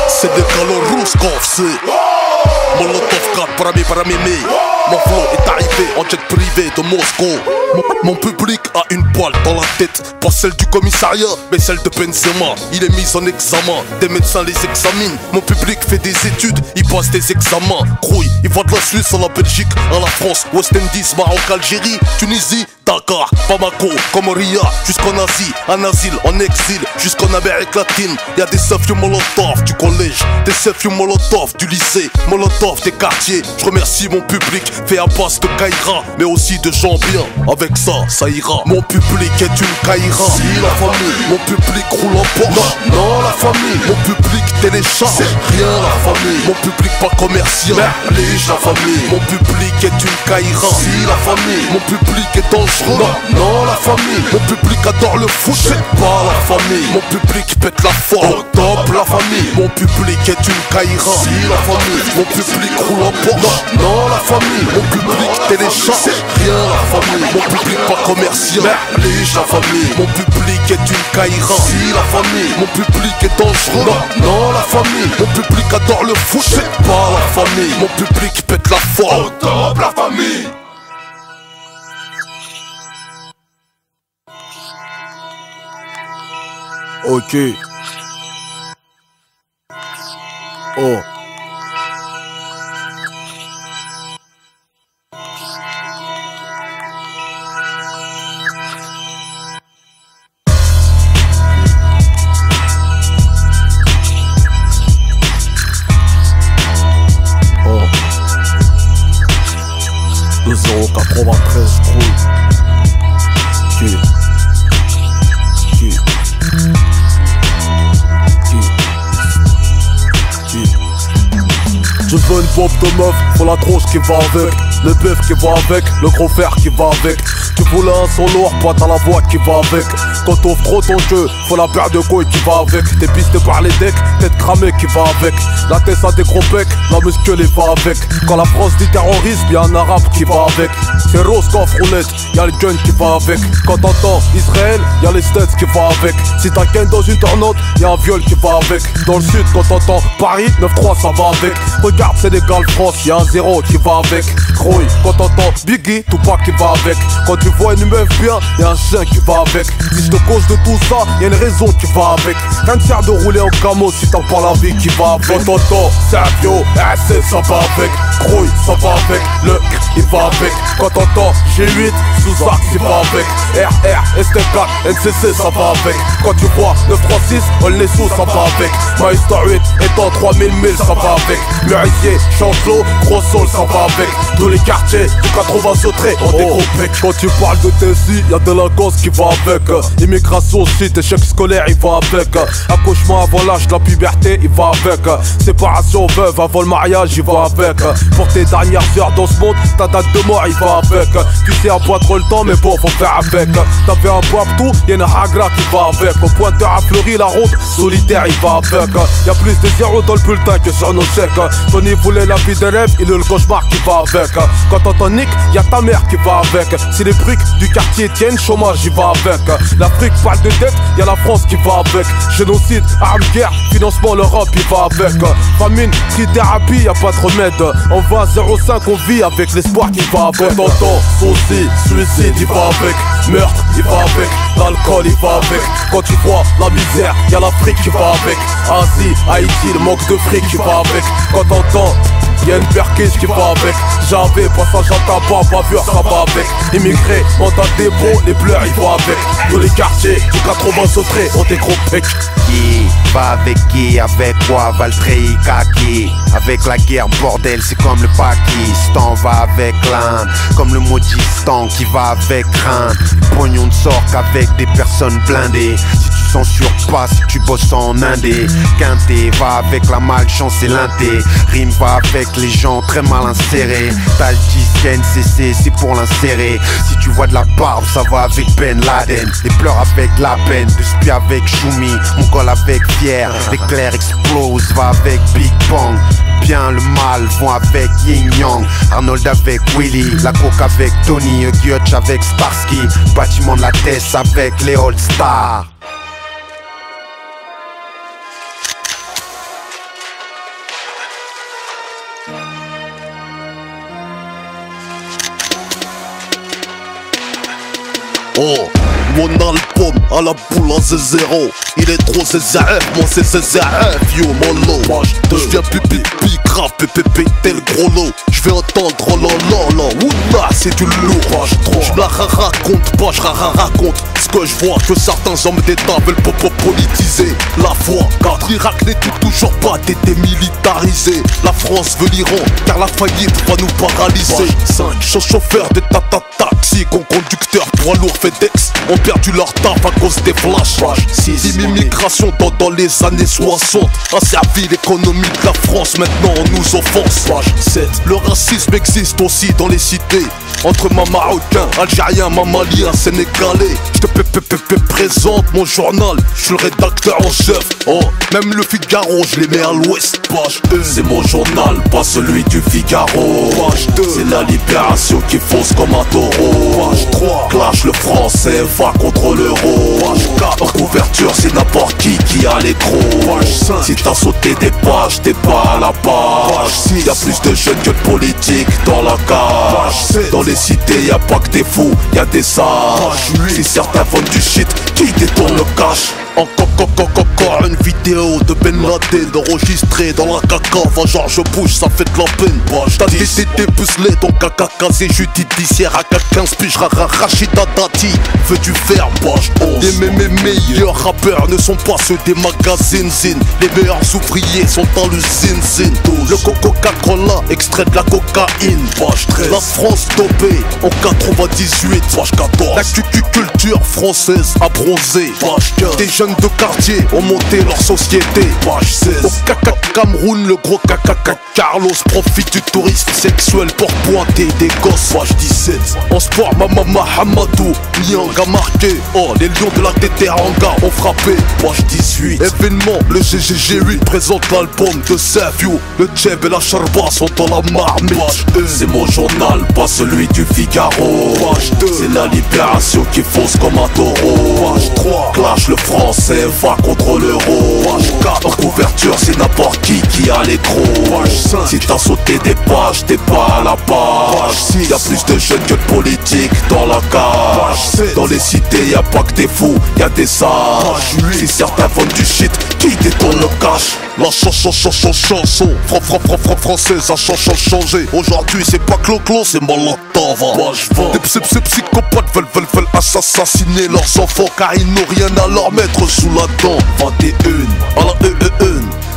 c'est des galons rousses qu'on fait. Molotov 4 para mémé. Mon flow est arrivé en jet privé de Moscou. Mon public a une balle dans la tête, pas celle du commissariat, mais celle de Benzema. Il est mis en examen, des médecins les examinent. Mon public fait des études, il passe des examens. Grouille, il va de la Suisse à la Belgique, à la France, West Indies, Maroc, Algérie, Tunisie, Dakar, Bamako, Comoria, jusqu'en Asie, en asile, en exil, jusqu'en Amérique latine. Y'a des seufs Molotov du collège, des seufs Molotov du lycée, Molotov des quartiers. Je remercie mon public, fait à base de caïra, mais aussi de gens bien. Avec ça, ça ira. Mon public est une caïra. Si la famille, mon public roule en Porsche. Non la famille, mon public télécharge. C'est rien la famille, mon public pas commercial. Nège la famille, mon public est une caïra. Si la famille, mon public est dangereux. dangereux. Non, la famille, mon public adore le foot, c'est pas la famille. Mon public pète la forme, au top la famille. Mon public est une caïra, si la famille. Mon public roule en Porsche, non la famille. Mon public télécharge, c'est rien la famille. Mon public pas commercial, merlige la famille. Mon public est une caïra, si la famille. Mon public est dangereux, non la famille. Mon public adore le foot, c'est pas la famille. Mon public pète la forme, au top la famille. Ok. Oh. Oh. 2,93 je trouve. Je veux une pompe de meuf, faut la tronche qui va avec, le bœuf qui va avec, le gros fer qui va avec. Tu voulais un son lourd, pas t'as la voix qui va avec. Quand t'offres trop ton jeu, faut la paire de couilles qui va avec. T'es pisté par les decks, tête cramée qui va avec. La tête a des gros becs, la musclée va avec. Quand la France dit terrorisme, y'a un arabe qui va avec. C'est rose coffre roulette, y'a le gun qui va avec. Quand t'entends Israël, y'a les States qui va avec. Si t'as ken dans une tornade, y'a un viol qui va avec. Dans le sud, quand t'entends Paris, 9-3 ça va avec. Regarde Sénégal, France, y'a un 0 qui va avec. Croy, quand t'entends Biggie, Tupac qui va avec. Quand tu vois une meuf bien, y'a un chien qui va avec. Si je te cause de tout ça, y'a une raison qui va avec. Rien ne sert de rouler en camo si t'as pas la vie qui va avec. Quand t'entends Sergio, RC ça va avec. Croy, ça va avec. Le il va avec. Quand t'entends G8, Sous-Axe il va avec. RR, ST4, NCC ça va avec. Quand tu vois 936, Olnessou ça va avec. Maïsta 8 étant 3000 000 ça va avec. Murier, Chancelot, Gros Sol ça va avec. Tous les quartiers du 80 sauterés ont des gros pecs. Quand tu parles de Tessie, y'a délinquance qui va avec. Immigration, shit, échec scolaire il va avec. Accouchement avant l'âge de la puberté il va avec. Séparation veuve avant le mariage il va avec. Pour tes dernières heures dans ce monde, ta date de mort il va avec. Tu sais à pas trop le temps mais bon faut faire avec. T'avais un babtou, y'a une hagra qui va avec. Au pointeur à Fleury, la ronde, solitaire il va avec. Y'a plus de zéro dans le bulletin que sur nos chèques. Tony voulait la vie des rêves, il est le cauchemar qui va avec. Quand t'entends Nick, y'a ta mère qui va avec. Si les briques du quartier tiennent, chômage il va avec. L'Afrique parle de dette, y'a la France qui va avec. Génocide, armes, guerre, financement, l'Europe il va avec. Famine, trithérapie, y'a pas de remède. En 20-05 on vit avec l'espoir qui va avec. Quand t'entends souci, suicide il va avec. Meurtre il va avec. L'alcool il va avec. Quand tu vois la misère, y'a l'Afrique qui va avec. Asie, Haïti, le manque de fric qui va avec. Quand t'entends y'a une perquise qui va avec. J'avais passage à tabac, bavure ça va avec. Immigrés, mandat dépôt, les pleurs ils vont avec. Tous les quartiers du 80 sauterés ont des gros pecs. Qui va avec qui, avec quoi, Valtrei, kaki. Avec la guerre, bordel, c'est comme le Pakistan. Va avec l'Inde, comme le Maudistan qui va avec crainte. Pognon ne sort qu'avec des personnes blindées. Si tu censures pas, si tu bosses en indé. Quinté, va avec la malchance et l'inté. Rime va avec les gens très mal insérés. T'as le disque NCC, c'est pour l'insérer. Si tu vois de la barbe, ça va avec Ben Laden. Les pleurs avec la peine, de spi avec Choumi. Mon col avec Pierre, l'éclair explose, va avec Big Bang. Bien le mal vont avec Yin Yang. Arnold avec Willy, la coke avec Tony, Gyotch avec Starsky. Bâtiment de la Tess avec les All Stars. Oh, mon album à la boule à Z0. Il est trop ZZF, moi c'est ZZF, yo mon lot. Je viens pipi, grave, pépé, tel gros lot. Je vais entendre oh là là là, oula c'est du lourd. Je la raconte pas, je raconte. ce que je vois, que certains hommes d'État veulent politiser la foi. Car l'Irak n'est toujours pas démilitarisé. La France veut l'Iran, car la faillite va nous paralyser. 5 chauffeurs de taxi, conducteurs poids lourds FedEx ont perdu leur taf à cause des flashs. 6 immigration dans les années 60 a servi l'économie de la France, maintenant on nous offense. 7 le racisme existe aussi dans les cités, entre ma marocain, algérien, ma malien, sénégalais. Je te présente mon journal, je suis le rédacteur en chef. Oh, même le Figaro, je les mets à l'ouest. Page 1, c'est mon journal, pas celui du Figaro. Page 2, c'est la libération qui fonce comme un taureau. Page 3, clash le français, va contre l'euro. Page 4, en couverture, c'est n'importe qui a l'écro. Page 5, si t'as sauté des pages, t'es pas à la page. Page 6, y'a plus de jeunes que de politiques dans la cage. Page 7, dans les cités, y'a pas que des fous, y'a des sages. Si certains vendent du shit, qui détourne le cash. Encore une vidéo de Ben Laden enregistrée dans la caca. Va George Bush, ça fait de la peine. T'as des pucelés, ton caca casé judiciaire à 15 piges. Rachida Dati veut du faire. Mes meilleurs rappeurs ne sont pas ceux des magazines zine. Les meilleurs ouvriers sont dans l'usine zine. Le Coca-Cola, extrait de la cocaïne. La France dopée en 98. La culture française a bronzé. Des jeunes de quartier ont monté leur société. Au Cameroun, le gros Carlos profite du tourisme sexuel pour pointer des gosses. 17 en sport, Mahamadou Niang a marqué. Oh, les lions de la Teranga ont frappé. 18 événement, le GG8 présente l'album de Save You. Le Tchèb et la Charba sont dans la marmite. C'est mon journal, pas celui du Figaro. C'est la libération qui fonce comme un taureau. 3 clash le français, va contre l'euro. 4 en couverture, c'est n'importe qui a l'écro. 5 si t'as sauté des pages, t'es pas à la page. 6 y'a plus de jeunes que de politiques dans la cage. 7 dans les cités, y'a pas que des fous, y'a des sages. Si certains vendent du shit, qui détourne le cash. La chanson française a changé. Aujourd'hui c'est pas Clo-Clo, c'est Molotov. Des psychopathes veulent assassiner leurs enfants, car ils n'ont rien à leur mettre sous la dent. 21 à la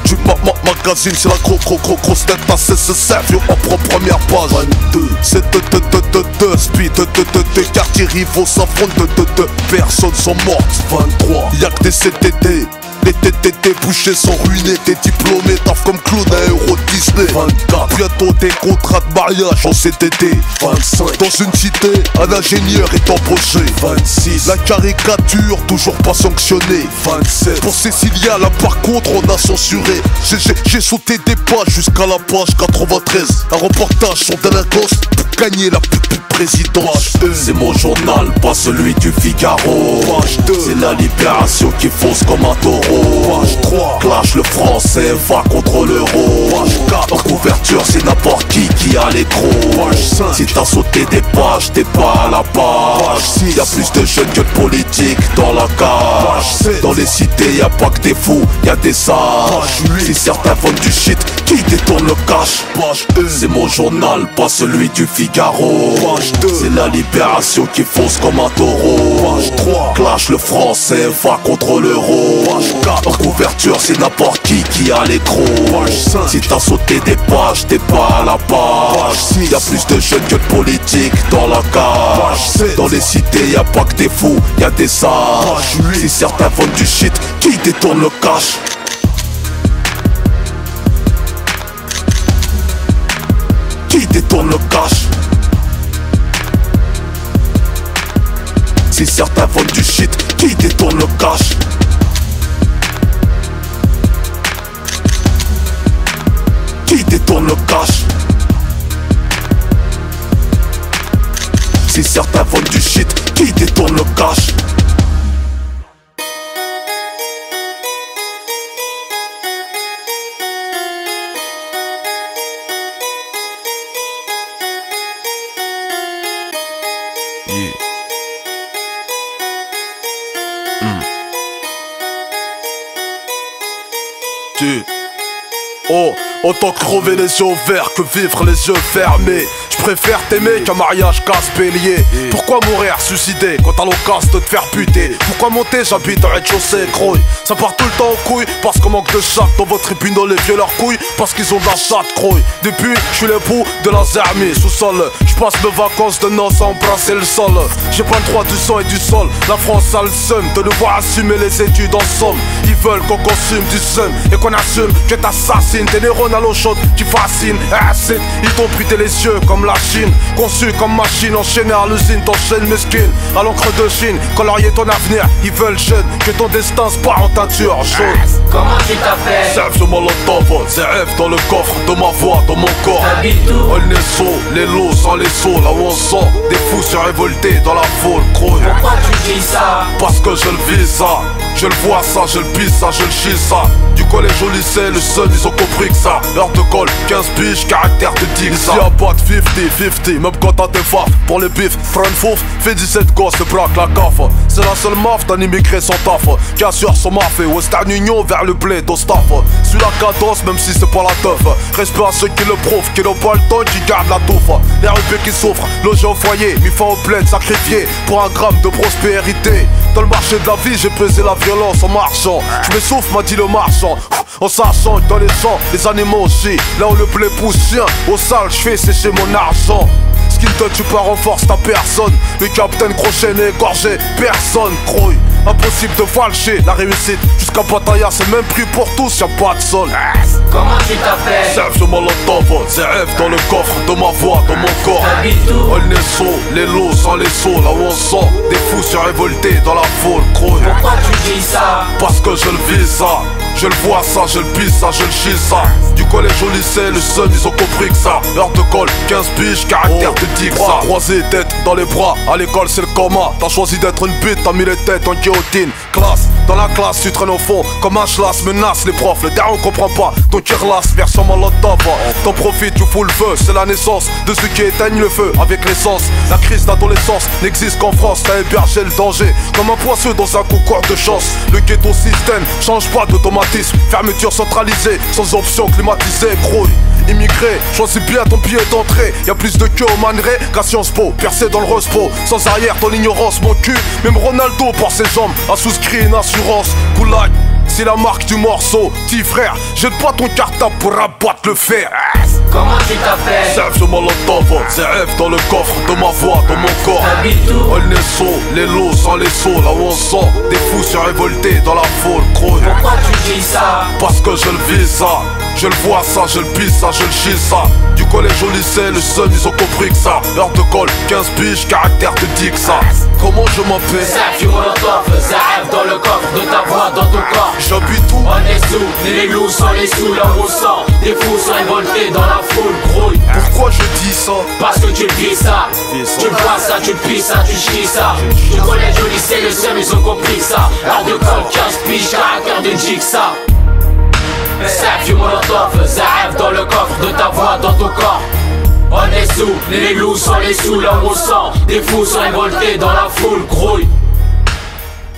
du magazine, c'est la grosse tête à CCCF en première page. 22 c'est de speed, de quartiers rivaux s'affrontent, de personnes sont mortes. 23 y'a que des CDD. Les TTT bouchés sont ruinés, t'es diplômé, taf comme clown à Euro Disney. 24 bientôt des contrats de mariage en CDD. 25 dans une cité, un ingénieur est embauché. 26 la caricature toujours pas sanctionnée. 27 pour Cécilia là par contre on a censuré. J'ai sauté des pages jusqu'à la page 93. Un reportage sur délinquance pour gagner la présidence. C'est mon journal, pas celui du Figaro. C'est la libération qui fonce comme un taureau. 3 clash le français, va contre l'euro. 4 en couverture, c'est n'importe qui a l'écro. 5 si t'as sauté des pages, t'es pas à la page. 6 y'a plus de jeunes que de politiques dans la cage. Dans les cités, y'a pas que des fous, y'a des sages. Si certains vendent du shit, qui détourne le cash. C'est mon journal, pas celui du Figaro. C'est la libération qui fonce comme un taureau. 3 clash le français, va contre l'euro. 4 en couverture, c'est n'importe qui a l'écro. 5 si t'as sauté des pages, t'es pas à la page. 6 y'a plus de jeunes que de politiques dans la cage. Dans les cités, y'a pas que des fous, y'a des sages. Si certains vendent du shit, qui détourne le cash. Qui détourne le cash. Si certains vendent du shit, qui détourne le cash. Qui détourne le cash. Si certains vendent du shit, qui détourne le cash. Oh, autant crever les yeux ouverts que vivre les yeux fermés. Je préfère t'aimer qu'un mariage casse-bélier. Pourquoi mourir suicidé quand t'as l'occasion de te faire buter? Pourquoi monter, j'habite au rez-de-chaussée, croy. Ça part tout le temps en couille parce qu'on manque de chatte dans votre tribunal, les vieux leurs couilles parce qu'ils ont de la chatte, croy. Depuis, je suis l'époux de la Zermi, sous-sol. Je passe mes vacances de noces à embrasser le sol. J'ai pas le droit du sang et du sol. La France a le seum de nous voir assumer les études en somme. Ils veulent qu'on consume du seum et qu'on assume que t'assassines. Tes neurones à l'eau chaude qui fascinent. Ils t'ont brûlé les yeux comme la Chine. Conçu comme machine enchaînée à l'usine, t'enchaînes mesquine à l'encre de Chine. Colorier ton avenir, ils veulent jeune que ton destin se part en teinture chaude. Comment tu t'appelles? Serge de Molotov, ZF dans le coffre de ma voix, dans mon corps. On est saut, les lots sans les sauts, là où on sent des fous se révolter dans la foule, croix. Pourquoi tu dis ça? Parce que je le vis ça, je le vois ça, je le pisse ça, je le chie ça. Du collège au lycée, le seul, ils ont compris que ça. Heure de colle, 15 biches, caractère de tigre. Ici y'a pas de 50-50, même quand t'as des faffes. Pour les bifs, front fouf, fait 17 gosses et braque la caffe. C'est la seule maf d'un immigré sans taf qui assure son maf et Western Union vers le blé au staff. Suis la cadence, même si c'est pas la teuf. Respect à ceux qui le prouvent, qui n'ont pas le temps, qui gardent la touffe. Les RUP qui souffrent, logés au foyer, mis fin au bled, sacrifié pour un gramme de prospérité. Dans le marché de la vie, j'ai pesé la violence en marchant. Je m'essouffle, m'a dit le marchand. En sachant que dans les champs, les animaux aussi. Là où le blé pousse chien, au sale, je fais sécher mon argent. Skinton, tu pars en force, t'as personne. Le capitaine Crochet n'est égorgé, personne, croy. Impossible de falcher la réussite. Jusqu'à Pattaya, c'est le même prix pour tous, y'a pas de sol. Comment tu t'appelles? Serge de Molotov, ZF dans le coffre de ma voix, dans mon corps. On est saut, les lots sans les sauts, là où on sent des fous se révolter dans la foule, croy. Pourquoi tu dis ça? Parce que je le vis ça, je le vois ça, je le pisse ça, je le chie ça. Du collège au lycée, le seul, ils ont compris que ça. Heure de colle, 15 biches, caractère de tigre, ça. Croisé, tête dans les bras, à l'école c'est le coma. T'as choisi d'être une bite, t'as mis les têtes en guillotine. Classe, dans la classe, tu traînes au fond comme un chlasse, menace les profs. Le derrière on comprend pas, donc il relasse, version Molotov. T'en profites, tu fous le feu, c'est la naissance de ceux qui éteignent le feu avec l'essence. La crise d'adolescence n'existe qu'en France, t'as hébergé le danger comme un poisseux dans un concours de chance. Le ghetto système change pas d'automatisme, fermeture centralisée, sans option climatisée, gros. Immigré, choisis bien ton billet d'entrée. Y'a plus de queue au manerai qu'à Sciences Po, percé dans le Rospo. Sans arrière, ton ignorance, mon cul. Même Ronaldo pour ses jambes a souscrit une assurance. Goulag, c'est la marque du morceau. Petit frère, jette pas ton cartable pour abattre le fer. Comment tu t'appelles? Serge de Molotov, ZF dans le coffre de ma voix, dans mon corps. On est saut, les lots sans les sauts, là où on sent des fous se révolter dans la foule, croy. Pourquoi tu dis ça? Parce que je le vis ça, je le vois ça, je le pisse ça, je le chie ça. Du collège au lycée, le seul, ils ont compris que ça. Heure de colle, 15 biches, caractère de tic ça. Comment je m'appelle? Serge du Molotov, ZF dans le coffre de ta voix, dans ton corps. J'habite où? On est sous, les loups sans les sous, là où on sent des fous se révolter dans la foule, grouille. Pourquoi je dis ça? Parce que tu le vis ça, tu le vois ça, tu le pisses ça, tu chies ça. Du collège au lycée, le seum, ils ont compris ça. Heure de colle, 15 piges, caractère de jigsaw. Serge du Molotov, ZF dans le coffre de ta voix, dans ton corps. On est sous, les loups sans les sous, là où on sent des fous se révolter dans la foule, grouille.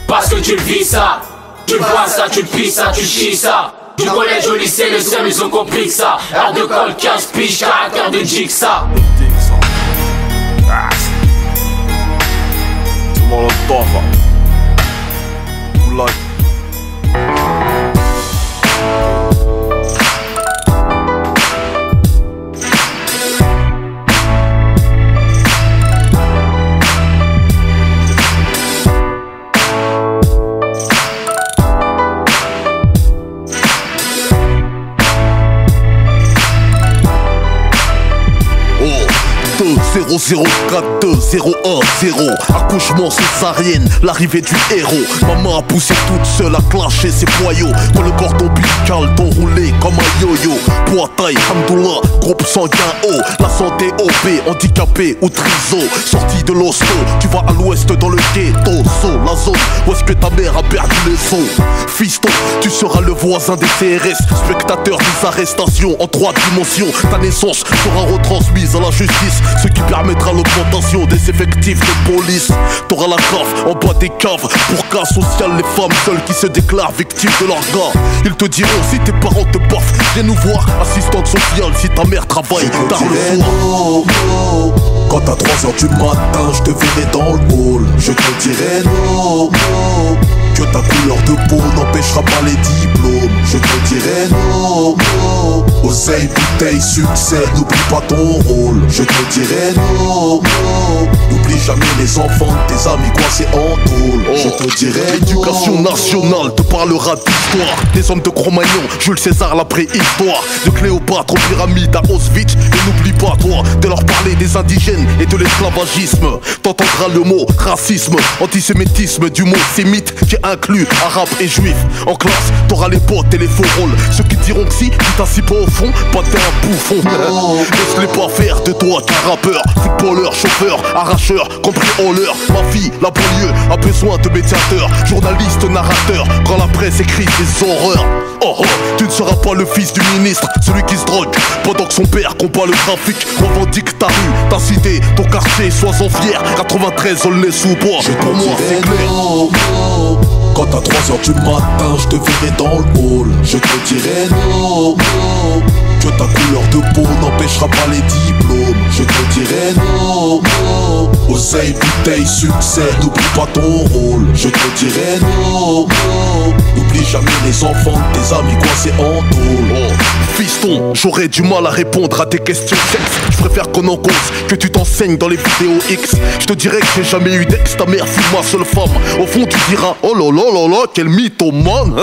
Parce que tu le vis ça, tu le vois ça, tu le pisses ça, tu chies ça. Du collège au lycée, le seum, ils ont compris que ça. Heure de colle, 15 piges, caractère de jigsaw. C'est Molotov. Goulag. Oh, 0042010, accouchement césarienne, l'arrivée du héros. Maman a poussé toute seule à clasher ses boyaux. Dans le cordon ombilical t'enroulé comme un yo-yo. Poids taille, hamdoullah, groupe sanguin haut. La santé OP, handicapé ou triso. Sorti de l'hosto, tu vas à l'ouest dans le ghetto. La zone où est-ce que ta mère a perdu les os. Fiston, tu seras le voisin des CRS. Spectateur des arrestations en 3 dimensions. Ta naissance sera retransmise à la justice. Ceux qui permettra l'augmentation des effectifs de police. T'auras la cave en bas des caves. Pour cas social, les femmes seules qui se déclarent victimes de leur gars. Ils te diront si tes parents te baffent, viens nous voir, assistante sociale si ta mère travaille tard le soir. Quand à 3h du matin je te verrai dans le hall, je te dirai non, non. Que ta couleur de peau n'empêchera pas les diplômes, je te dirai non, non. Oseille, bouteille, succès, n'oublie pas ton rôle, je te dirai non, non. N'oublie jamais les enfants de tes amis coincés en tôle, je te dirai l'éducation nationale te parlera d'histoire. Des hommes de Cro-Magnon, Jules César la préhistoire. De Cléopâtre aux pyramides à Auschwitz. Et n'oublie pas toi de leur parler des indigènes et de l'esclavagisme. T'entendras le mot racisme, antisémitisme du mot sémite qui inclut arabe et juif. En classe, t'auras les potes et les faux rôles. Ceux qui diront que si tu t'assis pas au fond, bah t'es un bouffon. Laisse-les pas faire de toi qu'un rappeur, footballeur, chauffeur, arracheur, cambrioleur. Ma fille, la banlieue a besoin de médiateurs, journaliste, narrateur. Quand la presse écrit des horreurs, oh oh, tu ne seras pas le fils du ministre, celui qui se drogue pendant que son père combat le trafic. Revendique ta rue, ta cité, ton quartier, sois-en fier. 93 Aulnay-sous-Bois, pour moi c'est clair. Quand à 3h du matin je te verrai dans le hall, je te dirai non, non. Que ta couleur de peau n'empêchera pas les diplômes, je te dirai non, non. Oseille, bouteille, succès, n'oublie pas ton rôle, je te dirai non, non. N'oublie jamais les enfants de tes amis coincés en tôle. Fiston, j'aurais du mal à répondre à tes questions sexe. Je préfère qu'on en cause, que tu t'enseignes dans les vidéos X. Je te dirais que j'ai jamais eu d'ex, ta mère fut ma seule femme. Au fond tu diras, oh là là là là, quel mythomane.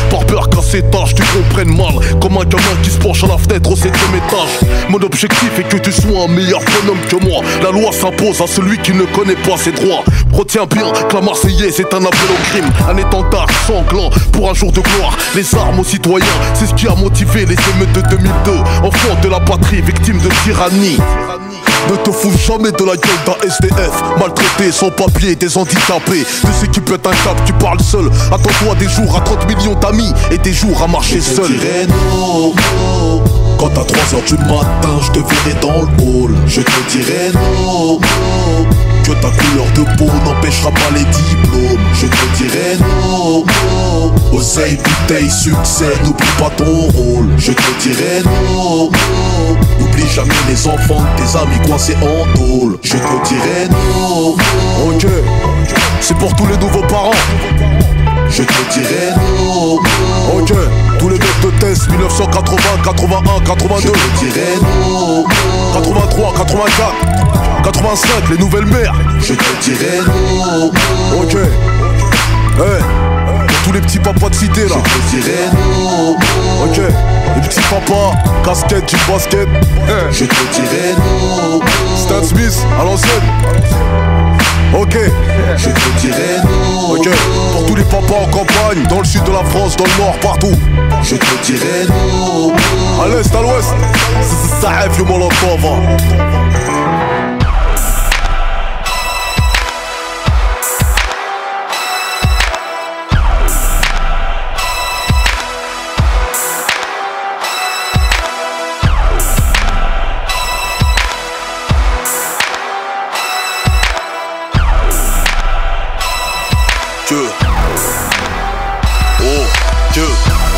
Par peur qu'à cet âge tu comprennes mal, comme un gamin qui se penche à la fenêtre au 7e étage. Mon objectif est que tu sois un meilleur bonhomme que moi. La loi s'impose à celui qui ne connaît pas ses droits. Retiens bien que la Marseillaise est un appel au crime, un étendard sanglant pour un jour de gloire. Les armes aux citoyens, c'est ce qui a motivé les émeutes de 2002. Enfants de la patrie, victimes de tyrannie. Ne te fous jamais de la gueule d'un SDF, maltraité, sans papier, des handicapés, de ceux qui pètent un cap, tu parles seul. Attends-toi des jours à 30 millions d'amis et des jours à marcher seul. Je te dirai non, non. Quand à 3h du matin je te verrai dans le hall, je te dirai non, non. Que ta couleur de peau n'empêchera pas les diplômes, je te dirai non, non. Oseille, bouteille, succès, n'oublie pas ton rôle, je te dirai non, non. N'oublie jamais les enfants de tes amis coincés en tôle, je te dirai non, non. Ok, c'est pour tous les nouveaux parents. Je te dirai non, non. Ok, tous les mecs de test 1980, 81, 82. Je te dirai non, non. 83, 84, 85, les nouvelles mères. Je te dirai non, non. Ok, hey, tous les petits papas de cité là. Je te dirai non, non. Ok, les petits papas, casquette, jean basket. Je te dirai non, non. Stan Smith à l'ancienne. Ok, je te dirai non. Ok, pour tous les papas en campagne, dans le sud de la France, dans le nord, partout. Je te dirai non. À l'est, à l'ouest, ça rêve le Molotov.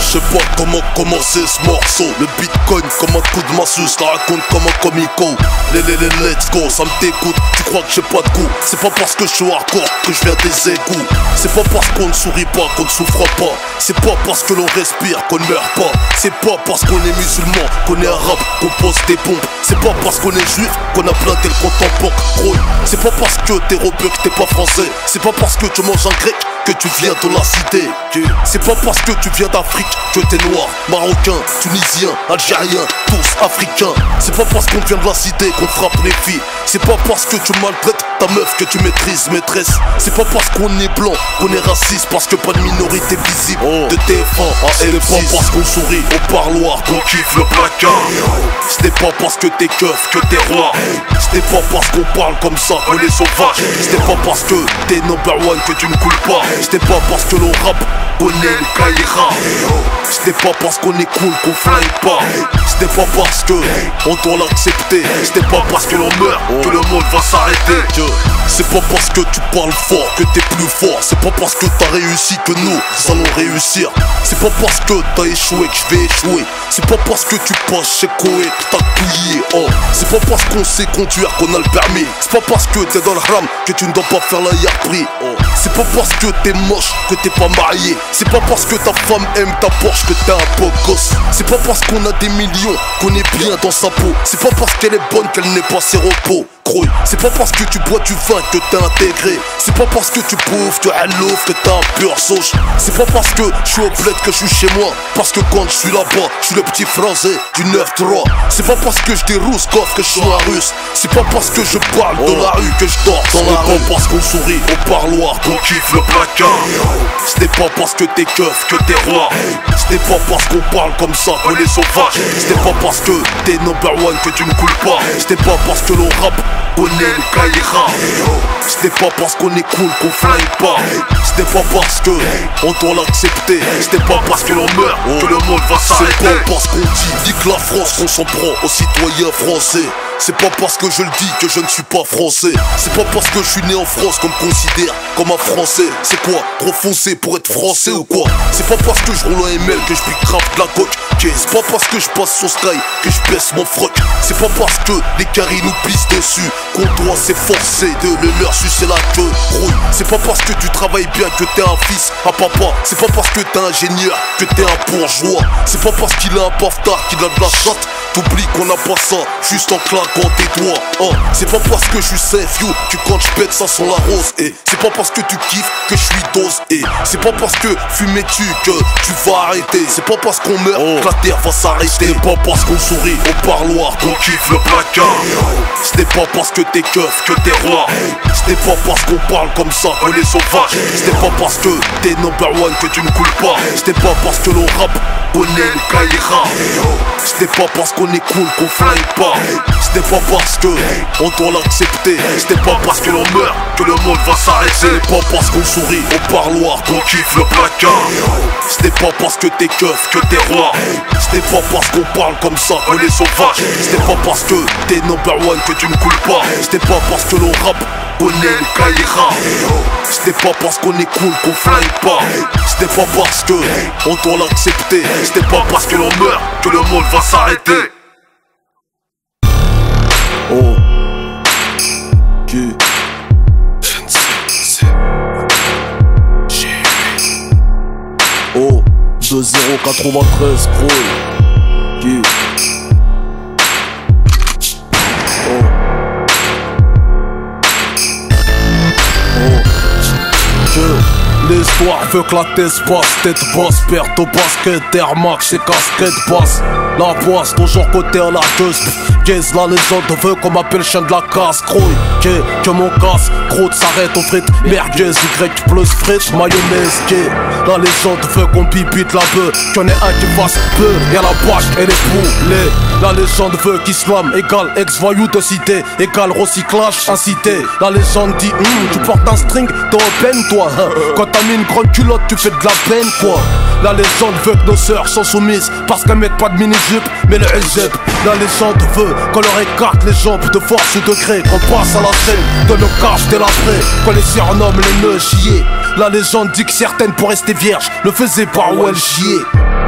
Je sais pas comment commencer ce morceau. Le bitcoin comme un coup de massue, je la raconte comme un comico. Let's go, ça me dégoûte. Tu crois que j'ai pas de goût? C'est pas parce que je suis hardcore que je viens des égouts. C'est pas parce qu'on ne sourit pas qu'on ne souffre pas. C'est pas parce que l'on respire qu'on ne meurt pas. C'est pas parce qu'on est musulman, qu'on est arabe, qu'on pose des bombes. C'est pas parce qu'on est juif qu'on a plein tel compte en banque. Gros, c'est pas parce que t'es rebeu que t'es pas français. C'est pas parce que tu manges un grec que tu viens de la cité. C'est pas parce que tu viens d'Afrique que t'es noir, marocain, tunisien, algérien, tous africains. C'est pas parce qu'on vient de la cité qu'on frappe les filles. C'est pas parce que tu maltraites ta meuf que tu maîtrises maîtresse. C'est pas parce qu'on est blanc qu'on est raciste, parce que pas de minorité visible de TF1 à M6. C'est pas parce qu'on sourit au parloir qu'on kiffe le placard. Ce n'est pas parce que t'es keuf que t'es roi. Ce n'est pas parce qu'on parle comme ça qu'on est sauvage. Ce n'est pas parce que t'es number one que tu ne coules pas. C'était pas parce que l'on rappe qu'on est le Kaira. C'était pas parce qu'on est cool qu'on flingue pas. C'était pas parce que on doit l'accepter. C'était pas parce que l'on meurt que le monde va s'arrêter. C'est pas parce que tu parles fort que t'es plus fort. C'est pas parce que t'as réussi que nous allons réussir. C'est pas parce que t'as échoué que je vais échouer. C'est pas parce que tu passes chez Koé que t'as couillé. Oh, c'est pas parce qu'on sait conduire qu'on a le permis. C'est pas parce que t'es dans le ram que tu ne dois pas faire la yard-prix. Oh, c'est pas parce que t'es moche que t'es pas marié. C'est pas parce que ta femme aime ta Porsche que t'es un beau gosse. C'est pas parce qu'on a des millions qu'on est bien dans sa peau. C'est pas parce qu'elle est bonne qu'elle n'est pas ses repos. C'est pas parce que tu bois du vin que t'es intégré. C'est pas parce que tu bouffes du hallouf que t'es un pur sauge. C'est pas parce que je suis au bled que je suis chez moi. Parce que quand je suis là-bas, je suis le petit français du 9-3. C'est pas parce que je dérousse que je suis un russe. C'est pas parce que je parle de la rue que je dors dans la rue. Parce qu'on sourit au parloir, qu'on kiffe le placard. C'était pas parce que t'es keuf que t'es roi. C'était pas parce qu'on parle comme ça qu'on est sauvage. C'était pas parce que t'es number one que tu ne coules pas. C'était pas parce que l'on rappe qu'on est le Kaira. C'était pas parce qu'on est cool qu'on flingue pas. C'était pas parce que on doit l'accepter. C'était pas parce que l'on meurt que le monde va s'arrêter. C'est pas parce qu'on dit que la France qu'on s'en prend aux citoyens français. C'est pas parce que je le dis que je ne suis pas français. C'est pas parce que je suis né en France qu'on me considère comme un français. C'est quoi, trop foncé pour être français ou quoi? C'est pas parce que je roule un ML que je pique grave de la coque. C'est pas parce que je passe sur Sky que je baisse mon froc. C'est pas parce que les caries nous pissent dessus qu'on doit s'efforcer de le leur sucer la queue. C'est pas parce que tu travailles bien que t'es un fils à papa. C'est pas parce que t'es ingénieur que t'es un bourgeois. C'est pas parce qu'il a un paftard qu'il a de la chatte. T'oublies qu'on a pas ça juste en claquant tes doigts. Oh, c'est pas parce que je suis safe you que quand je pète ça sent la rose. Et c'est pas parce que tu kiffes que je suis dose. Et c'est pas parce que fumer-tu que tu vas arrêter. C'est pas parce qu'on meurt que la terre va s'arrêter. C'est pas parce qu'on sourit au parloir qu'on kiffe le placard. C'était pas parce que t'es keuf que t'es roi. C'était pas parce qu'on parle comme ça qu'on est sauvage. C'était pas parce que t'es number one que tu ne coules pas. C'était pas parce que l'on rappe qu'on est le Kaira. C'était pas parce qu'on est cool qu'on flingue pas. C'était pas parce que on doit l'accepter. C'était pas parce que l'on meurt que le monde va s'arrêter. C'est pas parce qu'on sourit au parloir qu'on kiffe le placard. C'était pas parce que t'es keuf que t'es roi. C'était pas parce qu'on parle comme ça qu'on est sauvage. C'était pas parce que t'es number one que tu ne coules pas. C'était pas parce que l'on rappe qu'on est le Kaira. C'était pas parce qu'on est cool qu'on flingue pas. C'était pas parce que on doit l'accepter. C'était pas parce que l'on meurt que le monde va s'arrêter. Oh, oh, 2093 scroll. L'histoire veut que la thèse passe, tête basse, perte au basket, Air Max et casquette basse. La boisse, toujours côté à la queuse. Gaze, la légende veut qu'on m'appelle chien de la casse. Crouille, que mon casse, croûte s'arrête aux frites. Merguez, Y plus frites, mayonnaise, la légende veut qu'on pipite la bœuf. Qu'on ait un qui fasse peu, y'a la bâche et les poulets. La légende veut qu'islam égale ex-voyou de cité, égale recyclage incité. La légende dit, tu portes un string, t'es en peine toi. Quand t'as mis une grande culotte, tu fais de la peine quoi. La légende veut que nos sœurs sont soumises parce qu'elles mettent pas de mini-jupe, mais le hijab. La légende veut qu'on leur écarte les jambes de force ou de gré, qu'on passe à la scène de nos caches dès l'après, qu'on les surnomme les nœuds chiés. La légende dit que certaines pour rester vierges le faisaient par où elles chiaient.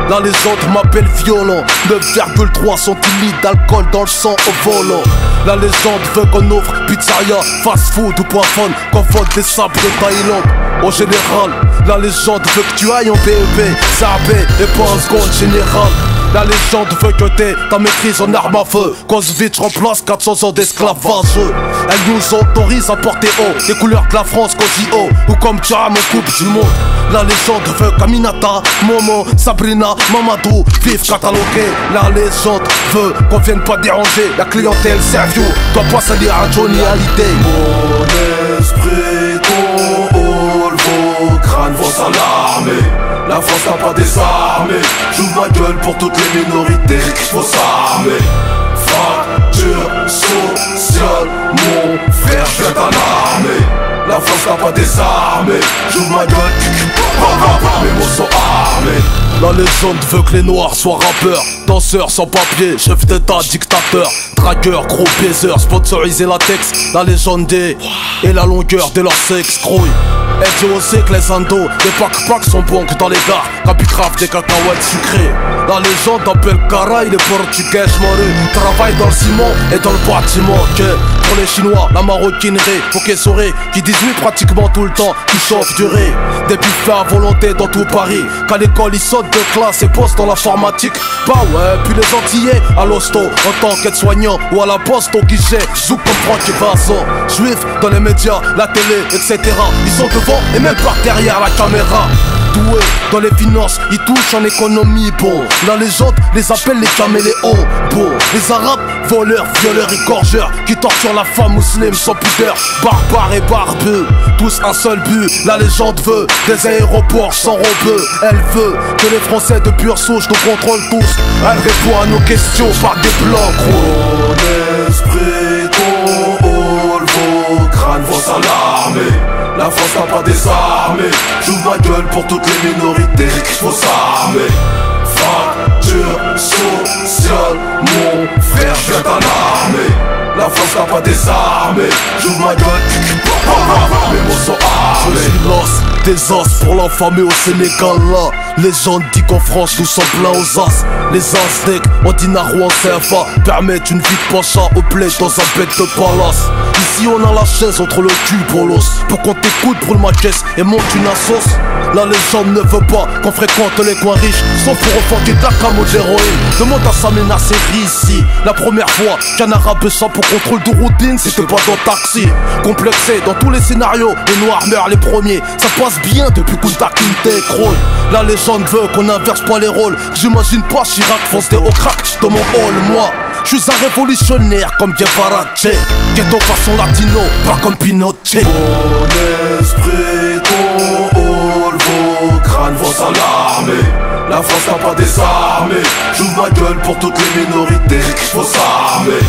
La légende m'appelle violent, 9,3 centilitres d'alcool dans le sang au volant. La légende veut qu'on offre pizzeria, fast food ou point fun, qu'on vole des sables de Thaïlande. Au général, la légende veut que tu ailles en PEP, SAP et pas en seconde générale. La légende veut que t'aies ta maîtrise en arme à feu. Clausewitz remplace 400 ans d'esclavage. Elle nous autorise à porter haut les couleurs de la France qu'au ou comme Jam en coupe du monde. La légende veut qu'Aminata, Momo, Sabrina, Mamadou vivent catalogués. La légende veut qu'on vienne pas déranger la clientèle Servio doit pas salir à Johnny Hallyday. Mon esprit, ton hall, vos crânes vont s'alarmer. La France n'a pas désarmé. J'ouvre ma gueule pour toutes les minorités, faut s'armer. Fracture sociale, mon frère, je viens t'alarmer. La France n'a pas désarmé. J'ouvre ma gueule, mes mots sont armés. La légende veut que les noirs soient rappeurs, danseurs sans papier, chef d'état, dictateur, dragueur, gros baiseur, sponsorisé latex. La légende est et la longueur de leur sexe grouille. Elle dit aussi que les indos, les pack-packs sont bons que dans les gares, capicrave des cacahuètes sucrées. La légende appelle Cara, il est portugais, moreux, travaille dans le ciment et dans le bâtiment. Que pour les Chinois, la maroquinerie, faut qu'ils sauraient, qui disent oui pratiquement tout le temps, qui chauffent du riz. Des buffets à volonté dans tout Paris, qu'à l'école ils sautent de classe et postent dans l'informatique. Bah ouais, puis les Antillais à l'hosto, en tant qu'aide-soignant ou à la poste au guichet, zouk comme Franck et Vincent. Juifs dans les médias, la télé, etc. Ils sont devant et même par derrière la caméra. Doués dans les finances, ils touchent en économie. Bon, la légende les appelle les caméléons. Bon, les arabes, voleurs, violeurs et gorgeurs, qui torturent la femme musulmane sans pudeur. Barbares et barbeux, tous un seul but. La légende veut des aéroports sans robeux. Elle veut que les Français de pure souche nous contrôlent tous. Elle répond à nos questions par des blancs gros. Mon esprit, ton hall, vos crânes vont s'alarmer. La France n'a pas désarmé. J'ouvre ma gueule pour toutes les minorités, faut s'armer. Fracture sociale, mon frère, je viens t'alarmer. La France n'a pas désarmé. J'ouvre ma gueule, mes mots sont armés. Je des os pour l'infamé au Sénégal là. Légende dit qu'en France nous sommes pleins aux as. Les Aztèques, en dinar ou en CFA, permettent une vie de pacha au bled dans un bec de palace. Ici on a la chaise entre le cul pour l'os. Pour qu'on t'écoute, brûle ma caisse et monte une assos. La légende ne veut pas qu'on fréquente les coins riches, sauf pour refoquer de la cam ou de l'héroïne. Demande à Samina Seri ici. La première fois qu'un arabe échappe pour contrôle de routine, c'était pas dans taxi. Complexé dans tous les scénarios, les noirs meurent les premiers. Ça passe bien depuis Kunta Kinte Kroll. La légende veut qu'on inverse pas les rôles. J'imagine pas Chirac fonce des hauts crack dans mon hall, moi. Je suis un révolutionnaire comme Guevara, ghetto façon latino, pas comme Pinochet. Mon esprit, ton hall, vos crânes vont s'alarmer. La France n'a pas désarmé. J'ouvre ma gueule pour toutes les minorités, faut s'armer.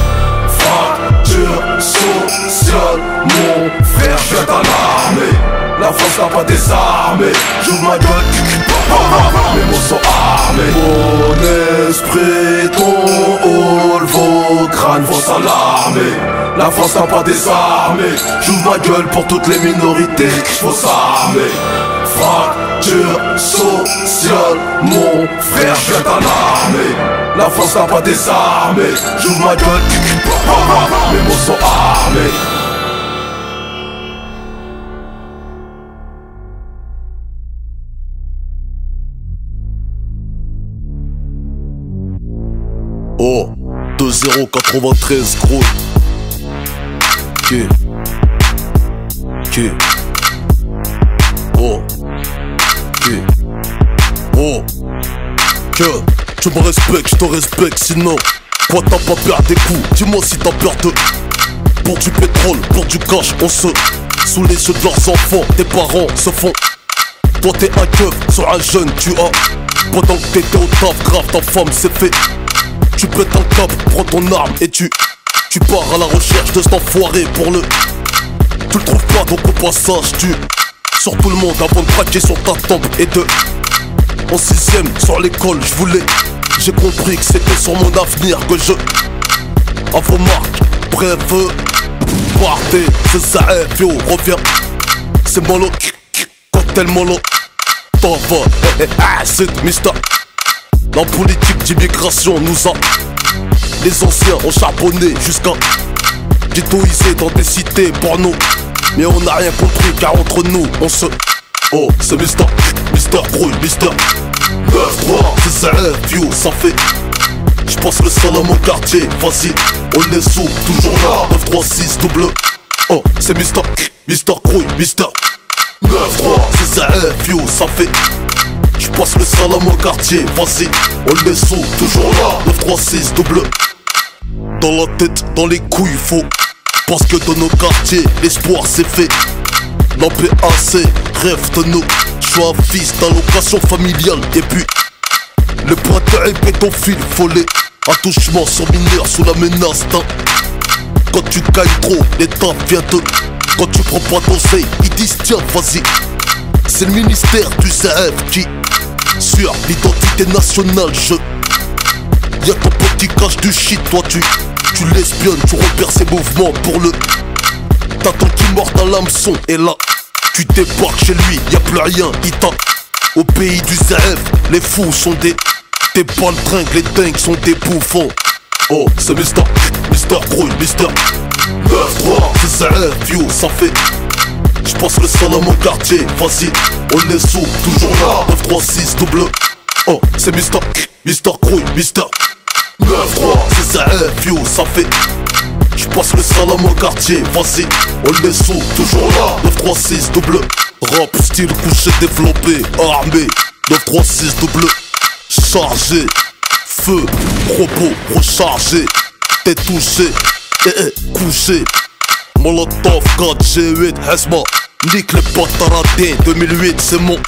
Fracture sociale, mon frère, je viens t'alarmer. La France n'a pas désarmé. J'ouvre ma gueule, mes mots sont armés. Mon esprit, ton hall, vos crânes vont s'alarmer. La France n'a pas désarmé. J'ouvre ma gueule pour toutes les minorités, faut s'armer. Fracture sociale, mon frère, je viens t'alarmer. La France n'a pas désarmé. J'ouvre ma gueule, mes mots sont armés. Oh, 2-0-93 gros. Ok. Oh. Ok. Oh. Que tu me respectes, je te respecte, sinon quoi t'as pas peur des coups, dis-moi si t'as peur de. Pour du pétrole, pour du cash, on se sous les yeux de leurs enfants, tes parents se font. Toi t'es un keuf sur un jeune, tu as. Pendant que t'étais au taf, grave ta femme s'est fait. Tu pètes un cap, prends ton arme et tu pars à la recherche de cet enfoiré pour le. Tu le trouves pas donc au passage tu sur tout le monde avant de braquer sur ta tempe et de. En 6ème sur l'école j'ai compris que c'était sur mon avenir que je. À vos marques, bref, partez, c'est ça, yo, reviens. C'est mollo, cocktail mollo. T'en vas, c'est Mister. La politique d'immigration nous a. Les anciens ont charbonné jusqu'à ghettoiser dans des cités porno. Mais on n'a rien compris car entre nous on se. Oh c'est Mister Grouille, Mister 9-3, c'est ça, vieux, ça fait. J'passe le sol à mon quartier, vas-y, on est sous, toujours là, 9-3-6 double. Oh c'est Mister Grouille, Mister 9-3, c'est ça, vieux, ça fait. J'passe le sol à mon quartier, vas-y, on est sous, toujours là, 9-3-6 double. Dans la tête, dans les couilles, faut. Parce que dans nos quartiers, l'espoir c'est fait. La PAC rêve de nous. J'suis un fils d'allocation familiale et puis le pointeur est pédophile, follet. Attouchement sur mineur sous la menace d'un. Quand tu gagnes trop, l'État vient te Quand tu prends pas d'oseille, ils disent tiens vas-y. C'est le ministère du ZF qui sur l'identité nationale. Y'a ton pote qui cache du shit, toi tu l'espionnes, tu repères ses mouvements pour le. T'attends qu'il mord dans l'hameçon et là tu débarques chez lui, y'a plus rien, il t'a. Au pays du ZF, les fous sont des baltringues, les dingues sont des bouffons. Oh, c'est Mister Grouille, Mister 9-3, c'est ZF, yo, ça fait. J'passe le sang dans mon quartier, vas-y, on est sous, toujours là, 9-3-6 double. Oh, c'est Mister Grouille, Mister 9-3, c'est ZF, yo, ça fait. J'passe le sang dans mon quartier, vas-y, on est sous, toujours là, 9-3-6 double. Rap, style couché, développé, armé, 9-3-6 double. Chargé, feu, propos, rechargé. T'es touché, couché. Molotov 4G8, Hesma. Nique les pataradins, 2008 c'est mon.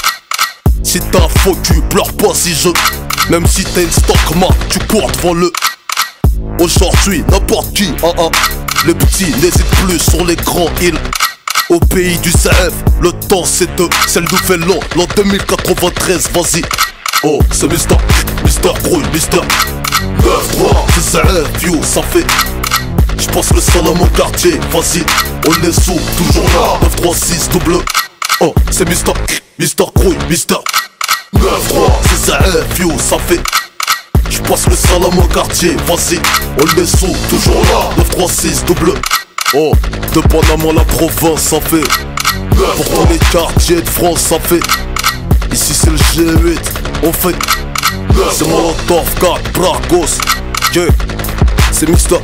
Si t'as un faux cul, pleure pas si je. Même si t'as une stock marque, tu cours devant le. Aujourd'hui, n'importe qui, les petits n'hésitent plus sur les grands îles. Au pays du ZF, le temps c'est le nouvel an, l'an 2093, vas-y. Oh, c'est Mister Grouille, Mister 9-3, c'est ZF, yo, ça fait. J'passe le sang dans mon quartier, vas-y, on est sous, toujours là, 9-3-6 double. Oh, c'est Mister Grouille, Mister 9-3, c'est ZF, yo, ça fait. J'passe le sang dans mon quartier, vas-y, on est sous, toujours là, 9-3-6 double. Oh, de Panama la province, ça fait. Pour tous les quartiers de France, ça fait. Ici c'est le G8, on fait. C'est Molotov 4, Bragos. Yeah. C'est Mister.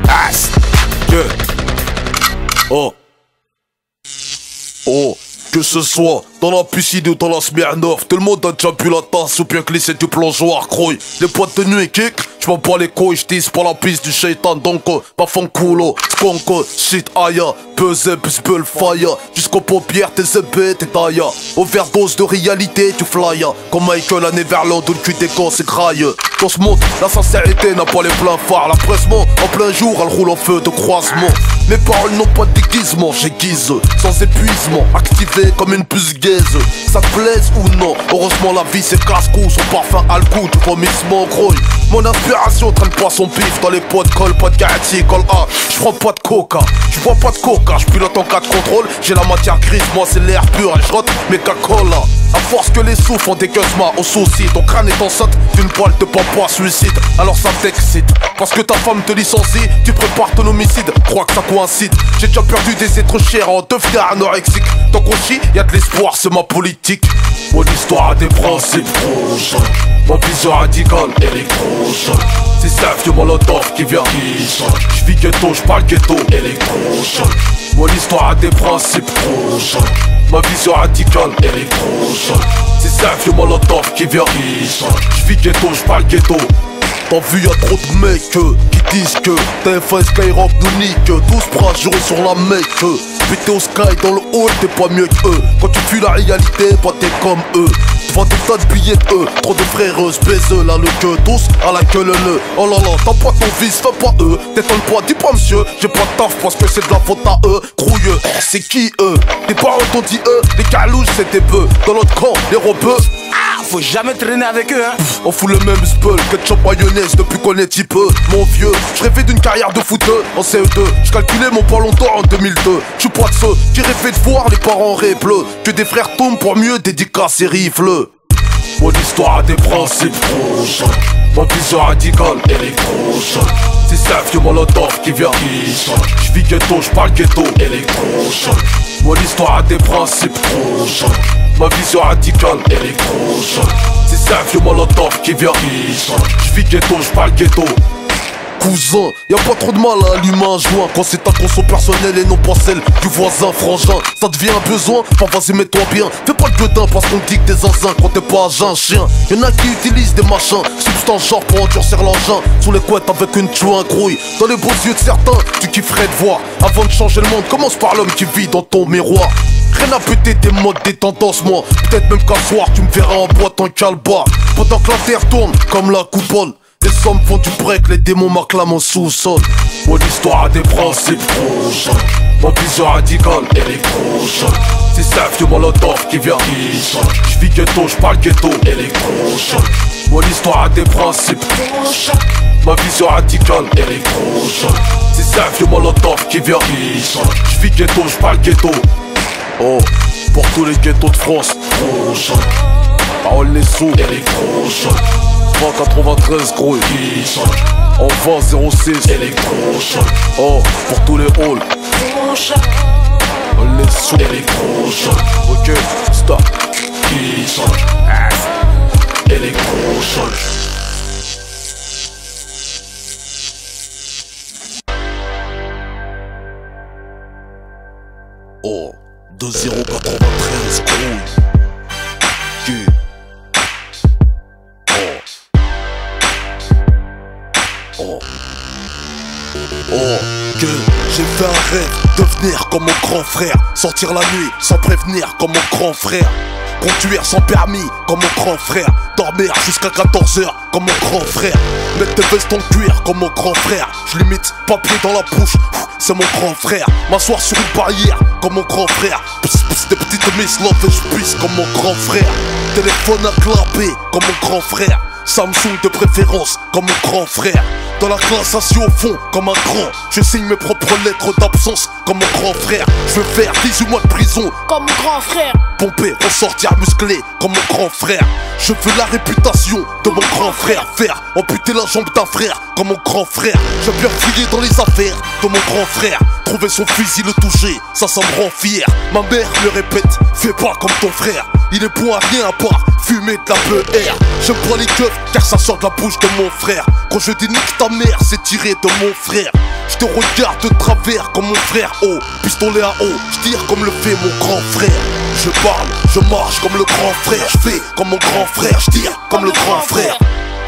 Ass. Yeah. Oh. Oh. Que ce soit dans la piscine ou dans la Smirnoff, tout le monde a déjà bu la tasse ou bien glissé du plongeoir, croy. Les boîtes de nuit kick, j'm'en bats les couilles, j'tisse pas la piste du shaitan, donc pas fond culo, skonko, shit aya, pesé, bisbel, faya, jusqu'aux paupières, tes épées, tes tailles. Overdose de réalité, tu flyas, comme Michael à Neverland où le cul des gosses écraille. Dans ce monde, la sincérité n'a pas les pleins phares, la pressement, en plein jour, elle roule en feu de croisement. Mes paroles n'ont pas de déguisement, j'aiguise, sans épuisement, activé comme une puce gaise. Ça te plaise ou non? Heureusement la vie c'est casse-cou, son parfum à le goût, tout vomissement gros. Mon inspiration traîne pas son pif dans les pots de colle, pas de garantie, colle A. J'prends pas de coca, j'bois pas de coca, j'pilote en cas de contrôle, j'ai la matière grise, moi c'est l'air pur et j'rote mes cacolas. À force que les sous font des gueusements au souci, ton crâne est enceinte d'une poêle de papa suicide. Alors ça t'excite, parce que ta femme te licencie, tu prépares ton homicide, crois que ça coïncide. J'ai déjà perdu des êtres chers en devenir anorexique. Tant qu'on chie, y'a de l'espoir, c'est ma politique. Mon histoire a des principes trop chocs, ma vision radicale électrochoc. C'est ça vieux Molotov qui vient qui choque. J'vis ghetto, j'parle ghetto, électrochoc. Mon histoire a des principes trop chocs, ma vision radicale électrochoc. C'est ça vieux Molotov qui vient qui choque. J'vis ghetto, j'parle ghetto. T'as vu y'a trop de mecs qui disent que TF1 Skyrock nous nique. 12 bras jurés sur la mec. Pété au sky dans le hall, t'es pas mieux qu'eux. Quand tu fuis la réalité, pas t'es comme eux. Devant des tas de billets de trop de fréreuses, baiseux, là le queue, tous à la queue le. Oh là là, t'as pas ton vice, fais pas eux. T'étonnes pas, dis pas monsieur, j'ai pas de taf parce que c'est de la faute à eux. Crouilleux, c'est qui eux? Tes parents t'ont dit eux, les calouches c'était peu. Dans l'autre camp, les robeux. Faut jamais traîner avec eux, hein. On fout le même spell, ketchup mayonnaise depuis qu'on est type. Mon vieux, je rêvais d'une carrière de footeux en CE2. Je calculais mon ballon d'or en 2002. J'suis pas de ceux qui rêvaient de voir les parents répleux. Que des frères tombent pour mieux dédicacer rifle. Mon histoire a des principes trop chocs, ma vision radicale électrochoc. C'est ça vieux Molotov qui vient qui choque. J'vis ghetto, j'parle ghetto, électrochoc. Mon histoire a des principes trop chocs, ma vision radicale électrochoc. C'est ça vieux Molotov qui vient qui choque. J'vis ghetto, j'parle ghetto. Cousin, y'a pas trop de mal à allumer un joint quand c'est ta conso personnelle et non pas celle du voisin frangin. Ça devient un besoin, enfin vas-y mets-toi bien. Fais pas de gueudin parce qu'on dit que t'es zinzin quand t'es pas un chien. Y'en a qui utilisent des machins, substance genre pour endurcir l'engin. Sous les couettes avec une chouin grouille. Dans les beaux yeux de certains, tu kifferais de voir. Avant de changer le monde, commence par l'homme qui vit dans ton miroir. Rien à péter des modes, des tendances moi. Peut-être même qu'un soir tu me verras en boîte en calbar. Pendant que la terre tourne comme la coupole. Des sommes font du break, les démons m'acclament au sous-sol. Mon histoire a des principes, ma vision radicale, électrochoc. C'est ça, vieux Molotov qui vient. J'vis ghetto, j'parle ghetto, électrochoc. Mon histoire a des principes, ma vision radicale, électrochoc. C'est ça, vieux Molotov qui vient. J'vis ghetto, j'parle ghetto. Oh, pour tous les ghettos de France, parole les sous, électrochoc. 93 gros, en 20 06, électrochoc. Oh, pour tous les halls, on les sous, électrochoc. Ok, stop, électrochoc. Oh, 2093 gros. Oh, que j'ai fait un rêve, devenir comme mon grand frère. Sortir la nuit sans prévenir comme mon grand frère. Conduire sans permis comme mon grand frère. Dormir jusqu'à 14h comme mon grand frère. Mettre des vestes en cuir comme mon grand frère. Je limite papier dans la bouche, c'est mon grand frère. M'asseoir sur une barrière comme mon grand frère. Pss, pss, des petites miss love et je pisse comme mon grand frère. Téléphone à clapper comme mon grand frère. Samsung de préférence comme mon grand frère. Dans la classe assis au fond comme un grand. Je signe mes propres lettres d'absence comme mon grand frère. Je veux faire 18 mois de prison comme mon grand frère. Pomper, ressortir musclé comme mon grand frère. Je veux la réputation de mon grand frère. Faire amputer la jambe d'un frère comme mon grand frère. Je viens fouiller dans les affaires de mon grand frère. Trouver son fusil, le toucher, ça me rend fier. Ma mère me répète, fais pas comme ton frère. Il est bon à rien à part fumer de la PR. J'aime pas les keufs car ça sort de la bouche de mon frère. Quand je dis nique ta mère, c'est tiré de mon frère. Je te regarde de travers comme mon frère. Oh, pistolet à eau, je tire comme le fait mon grand frère. Je parle, je marche comme le grand frère. Je fais comme mon grand frère, je tire comme le grand frère.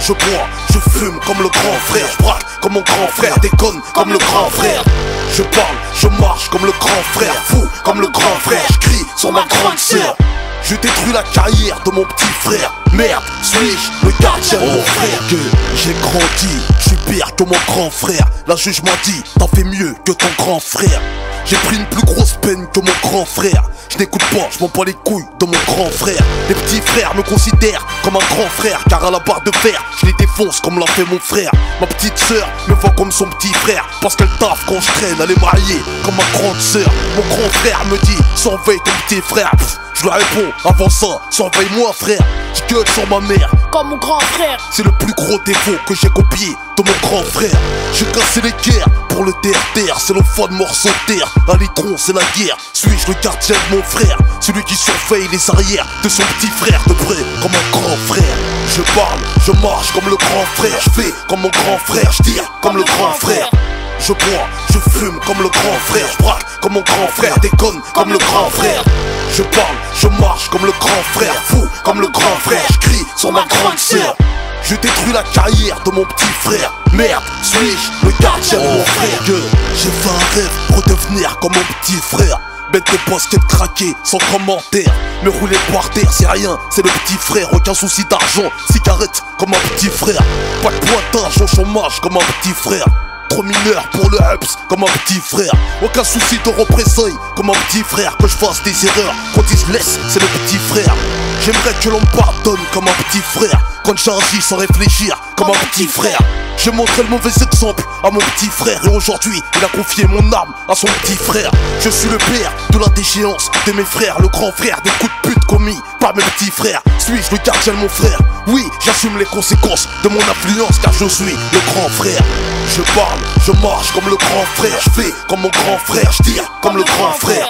Je bois, je fume comme le grand frère. Je braque comme mon grand frère, déconne comme le grand frère. Je parle, je marche comme le grand frère. Fou comme le grand frère, je crie sur ma grande sœur. Je détruis la carrière de mon petit frère. Merde, suis-je le gardien de mon frère? Que j'ai grandi, je suis pire que mon grand frère. La juge m'a dit, t'en fais mieux que ton grand frère. J'ai pris une plus grosse peine que mon grand frère. Je n'écoute pas, je m'en bats les couilles de mon grand frère. Les petits frères me considèrent comme un grand frère, car à la barre de fer, je les défonce comme l'a fait mon frère. Ma petite sœur me voit comme son petit frère, parce qu'elle taffe quand je traîne, elle est mariée comme ma grande sœur. Mon grand frère me dit, surveille ton petit frère. Je lui réponds, avant ça, surveille-moi frère. Je gueule sur ma mère, comme mon grand frère. C'est le plus gros défaut que j'ai copié de mon grand frère. J'ai cassé les guerres pour le terre-terre. C'est le fun morceau de terre, un litron c'est la guerre. Suis-je le gardien de mon frère? Celui qui surveille les arrières de son petit frère de près comme un grand frère. Je parle, je marche comme le grand frère. Je fais comme mon grand frère, je tire comme le grand frère. Je bois, je fume comme le grand frère. Je braque comme mon grand frère, déconne comme le grand frère. Je parle, je marche comme le grand frère. Fou comme le grand frère, je crie sur ma grande sœur. Je détruis la carrière de mon petit frère. Merde, suis-je le gardien de mon frère? Que j'ai fait un rêve, redevenir comme mon petit frère. Bête de basket craqué, sans commentaire. Me rouler par terre, c'est rien, c'est le petit frère. Aucun souci d'argent, cigarette comme un petit frère. Pas de pointage au chômage comme un petit frère. Trop mineur pour le hups comme un petit frère. Aucun souci de représailles comme un petit frère. Que je fasse des erreurs, quand il se laisse, c'est le petit frère. J'aimerais que l'on me pardonne comme un petit frère. Quand j'agis sans réfléchir comme un petit frère. J'ai montré le mauvais exemple à mon petit frère. Et aujourd'hui il a confié mon âme à son petit frère. Je suis le père de la déchéance de mes frères. Le grand frère des coups de pute commis par mes petits frères. Suis-je le gardien de mon frère? Oui, j'assume les conséquences de mon influence, car je suis le grand frère. Je parle, je marche comme le grand frère. Je fais comme mon grand frère, je tire comme le grand frère.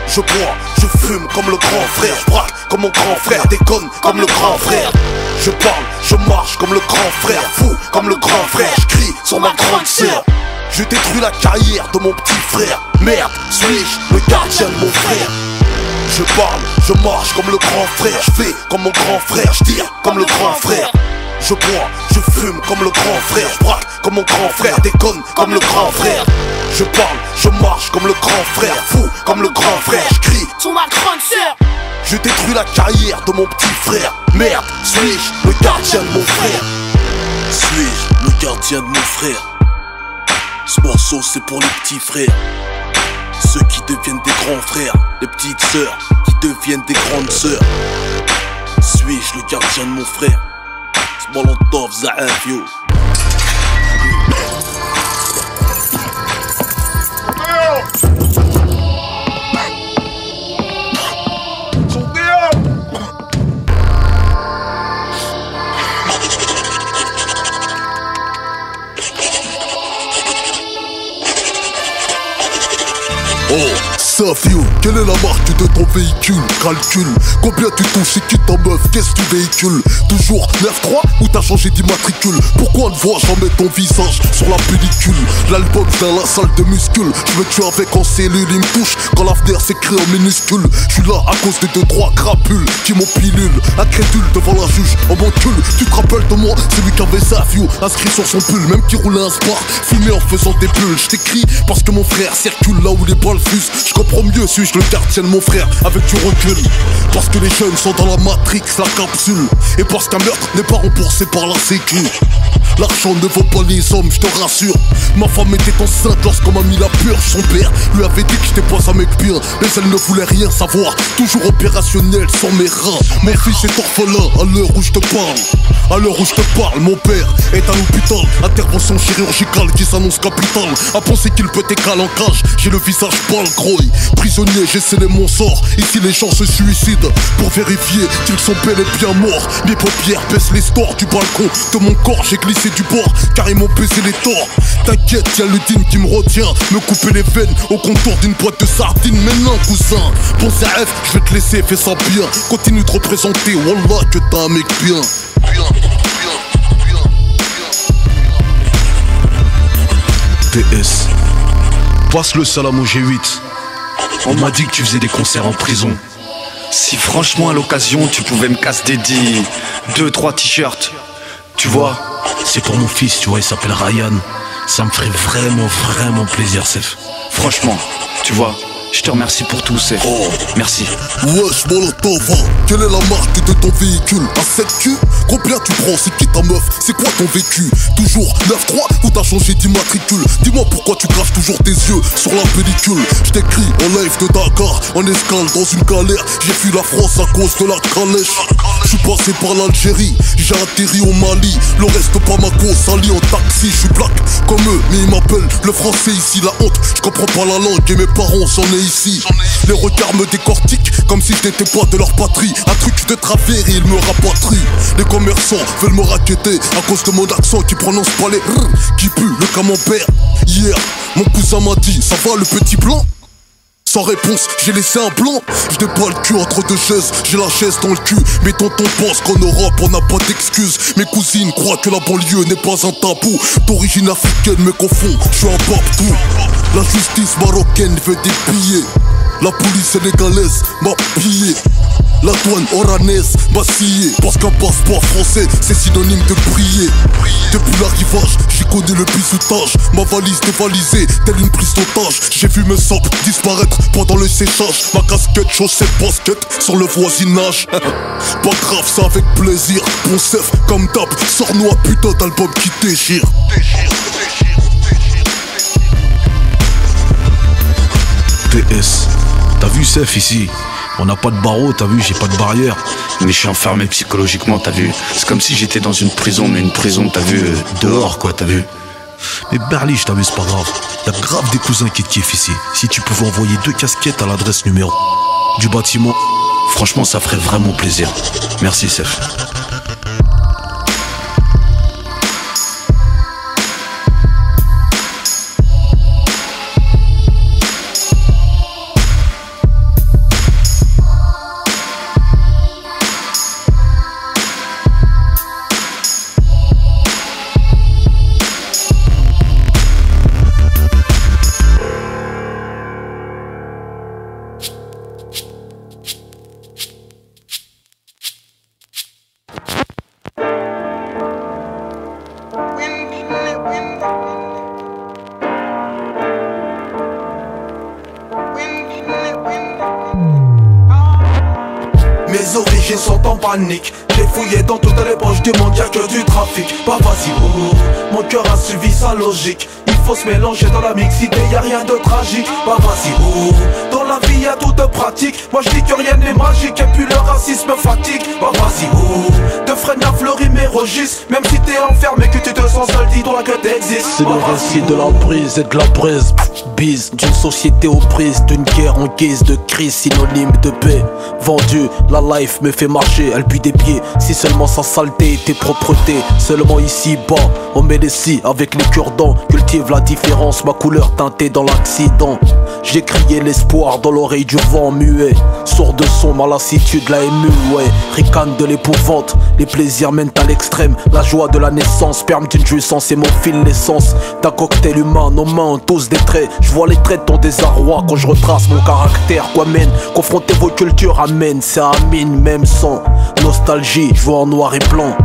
Je bois, je fume comme le grand frère. Je braque comme mon grand frère, déconne comme le grand frère. Je parle, je marche comme le grand frère. Fou comme le grand frère, je crie sur ma grande sœur. Je détruis la carrière de mon petit frère. Merde, suis-je le gardien de mon frère? Je parle, je marche comme le grand frère. Je fais comme mon grand frère, je tire comme le grand frère. Je bois, je fume comme le grand frère. Je braque comme mon grand frère, déconne comme le grand frère. Je parle, je marche comme le grand frère. Fou comme le grand frère, je crie sur ma grande sœur. Je détruis la carrière de mon petit frère. Merde, suis-je le gardien de mon frère? Suis-je gardien de mon frère. Ce morceau c'est pour les petits frères, ceux qui deviennent des grands frères, les petites sœurs qui deviennent des grandes sœurs. Suis-je le gardien de mon frère? C'est Molotov, Zaaf, yo. Oh, Savio, quelle est la marque de ton véhicule? Calcule, combien tu touches, c'est qui ta meuf, qu'est-ce que tu véhicules? Toujours 9-3 ou t'as changé d'immatricule? Pourquoi on ne voit jamais ton visage sur la pellicule? L'album dans la salle de muscule, je me tue avec en cellule, il me touche quand l'avenir s'écrit en minuscule. Je suis là à cause de 2-3 crapules qui m'ont pilule, incrédule devant la juge, en moncule. Tu te rappelles de moi, celui qui avait Savio inscrit sur son pull, même qui roulait un sport, filmé en faisant des bulles. Je t'écris parce que mon frère circule là où les balles fusent. Je comprends mieux, suis-je le gardien de mon frère avec du recul? Parce que les jeunes sont dans la matrix, la capsule. Et parce qu'un meurtre n'est pas remboursé par la sécu. L'argent ne vaut pas les hommes, je te rassure. Ma femme était enceinte lorsqu'on m'a mis la purge. Son père lui avait dit que j'étais pas un mec bien, mais elle ne voulait rien savoir. Toujours opérationnel sans mes reins. Mon fils est orphelin à l'heure où je te parle. À l'heure où je te parle, mon père est à l'hôpital. Intervention chirurgicale qui s'annonce capitale. À penser qu'il peut être en cage, j'ai le visage pâle, croy. Prisonnier, j'ai scellé mon sort. Ici les gens se suicident pour vérifier qu'ils sont bel et bien morts. Mes paupières baissent les stores du balcon de mon corps. J'ai glissé du bord car ils m'ont pesé les torts. T'inquiète, y'a le digne qui me retient. Me couper les veines au contour d'une boîte de sardines. Mais non cousin, bon Zaaf, je vais te laisser, fais ça bien. Continue de représenter, wallah que t'as un mec bien. PS, passe le salam au G8. On m'a dit que tu faisais des concerts en prison. Si franchement à l'occasion tu pouvais me casser des 2-3 t-shirts, tu vois, c'est pour mon fils, tu vois, il s'appelle Ryan. Ça me ferait vraiment plaisir, Sef. Franchement, tu vois, je te remercie pour tout, Sef. Oh. Merci. Wesh Molotov, quelle est la marque de ton véhicule? Un 7Q? Combien tu prends? C'est qui ta meuf? C'est quoi ton vécu? Toujours 9-3 ou t'as changé d'immatricule? Dis-moi pourquoi tu craches toujours tes yeux sur la pellicule. Je t'écris en live de Dakar, en escale dans une galère. J'ai fui la France à cause de la calèche. Je suis passé par l'Algérie, j'ai atterri au Mali. Le reste pas ma cause, sali en taxi. Je suis black comme eux, mais ils m'appellent le français ici. La honte, je comprends pas la langue et mes parents s'en est ici. Les regards me décortiquent comme si je n'étais pas de leur patrie. Un truc de travers et ils me rapatrient. Les commerçants veulent me raqueter à cause de mon accent qui prononce pas les r, qui pue le camembert. Hier, mon cousin m'a dit, ça va le petit blanc? Sans réponse, j'ai laissé un blanc. Je n'ai pas le cul entre deux chaises, j'ai la chaise dans le cul. Mes tontons pensent qu'en Europe on n'a pas d'excuses. Mes cousines croient que la banlieue n'est pas un tabou. D'origine africaine me confond, je suis un partout. La justice marocaine veut des billets. La police sénégalaise m'a pillé. La douane oranaise m'a scié. Parce qu'un passeport français c'est synonyme de briller. Depuis l'arrivage j'ai connu le bisoutage. Ma valise dévalisée telle une prise d'otage. J'ai vu mes sables disparaître pendant le séchage. Ma casquette, chaussette, basket sur le voisinage. Pas grave, ça avec plaisir. Bon Sef comme d'hab, sors-nous un putain d'album qui déchire. PS, t'as vu Sef ici? On n'a pas de barreau, t'as vu, j'ai pas de barrière. Mais je suis enfermé psychologiquement, t'as vu. C'est comme si j'étais dans une prison, mais une prison, t'as vu, dehors quoi, t'as vu. Mais Berliche, t'as vu, c'est pas grave. Y'a grave des cousins qui te kiffent ici. Si tu pouvais envoyer 2 casquettes à l'adresse numéro du bâtiment, franchement ça ferait vraiment plaisir. Merci Sef. Mes origines sont en panique. J'ai fouillé dans toutes les poches du monde, y'a que du trafic. Pas facile, mon cœur a suivi sa logique. Il faut se mélanger dans la mixité, y'a rien de tragique. Bah vas-y, oh, dans la vie y'a tout de pratique. Moi je dis que rien n'est magique et puis le racisme fatigue. Bah vas-y, oh, de freine à fleuri mes registres. Même si t'es enfermé, que tu te sens seul, dis-toi que t'existes. C'est le récit de la brise et de la braise. Bise d'une société aux prises, d'une guerre en guise de crise, synonyme de paix. Vendu, la life me fait marcher, elle pue des pieds. Si seulement sa saleté était propreté. Seulement ici bas, on met les scies avec les cure-dents. Cultive la différence, ma couleur teintée dans l'accident. J'ai crié l'espoir dans l'oreille du vent muet. Sourd de son, ma lassitude, la émue, ouais. Ricane de l'épouvante, les plaisirs mènent à l'extrême. La joie de la naissance, sperme d'une jouissance et mon fil l'essence d'un cocktail humain, nos mains tous des traits. Je vois les traits de ton désarroi quand je retrace mon caractère. Quoi mène, confronter vos cultures amène, c'est amine même sans nostalgie, je vois en noir et blanc.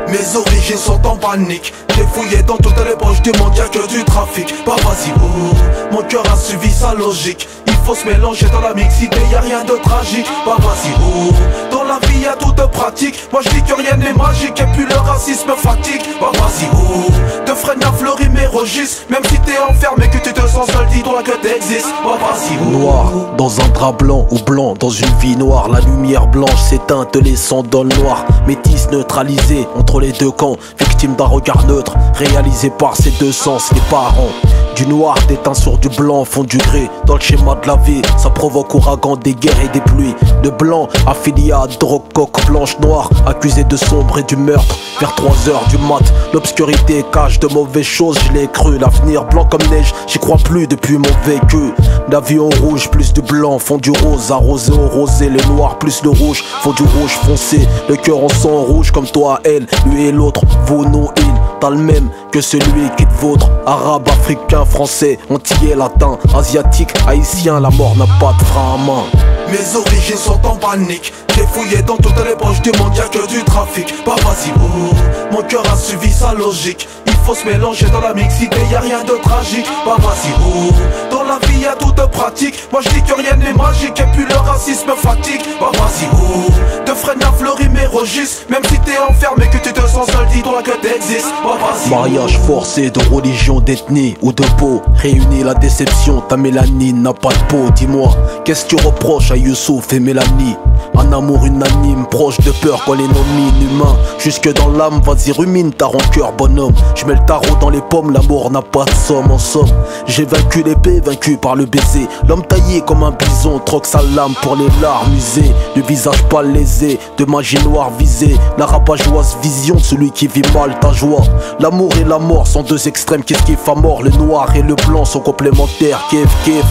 Mes origines sont en panique. J'ai fouillé dans toutes les poches du monde, y'a que du trafic. Bah vas-y, oh, mon cœur a suivi sa logique. Il faut se mélanger dans la mixité, y'a rien de tragique. Bah vas-y, oh, dans la vie y'a tout de pratique. Moi je dis que rien n'est magique et puis le racisme fatigue. Bah vas-y, oh, de freine à fleuri mes registres. Même si t'es enfermé, que tu te sens seul, dis-toi que t'existes. Bah vas-y, oh. Noir, dans un drap blanc ou blanc, dans une vie noire. La lumière blanche s'éteint, te laissant dans le noir. Métis neutralisé entre les deux camps, victime d'un regard neutre, réalisé par ces deux sens, les parents. Du noir déteint sur du blanc font du gris. Dans le schéma de la vie, ça provoque ouragan, des guerres et des pluies. Le blanc affilié à drogue, coque blanche noire, accusé de sombre et du meurtre. Vers 3h du mat, l'obscurité cache de mauvaises choses, je l'ai cru. L'avenir blanc comme neige, j'y crois plus depuis mon vécu. La vie au rouge, plus du blanc, font du rose, arrosé au rosé. Le noir plus le rouge, font du rouge foncé. Le cœur en sang rouge comme toi, elle, lui et l'autre, vous, nous, il. T'as le même que celui qui te vôtre. Arabe, africain, français, antillais, latin, asiatique, haïtien, la mort n'a pas de frein à main. Mes origines sont en panique. J'ai fouillé dans toutes les poches du monde, y'a que du trafic. Bah vas-y, oh, mon cœur a suivi sa logique. Il faut se mélanger dans la mixité, y'a rien de tragique. Bah vas-y, oh, dans la vie y'a tout de pratique. Moi je dis que rien n'est magique et puis le racisme fatigue. Bah vas-y, oh, de freine à fleuri mes registres. Même si t'es enfermé, que tu te sens seul, dis-toi que t'existes. Bah vas-y, mariage forcé de religion, d'ethnie ou de peau. Réunis la déception, ta mélanine n'a pas de peau. Dis-moi, qu'est-ce que tu reproches à Youssouf et Mélanie? Un amour unanime, proche de peur qu'on les nomine humains. Jusque dans l'âme, vas-y rumine ta rancœur bonhomme. Je mets le tarot dans les pommes, l'amour n'a pas de somme en somme. J'ai vaincu l'épée, vaincu par le baiser. L'homme taillé comme un bison, troque sa lame pour les larmes usées. Le visage pas lésé, de magie noire visée. La rabat-joieuse vision de celui qui vit mal ta joie. L'amour et la mort sont deux extrêmes qui kiffent à mort. Le noir et le blanc sont complémentaires, kiff kiff.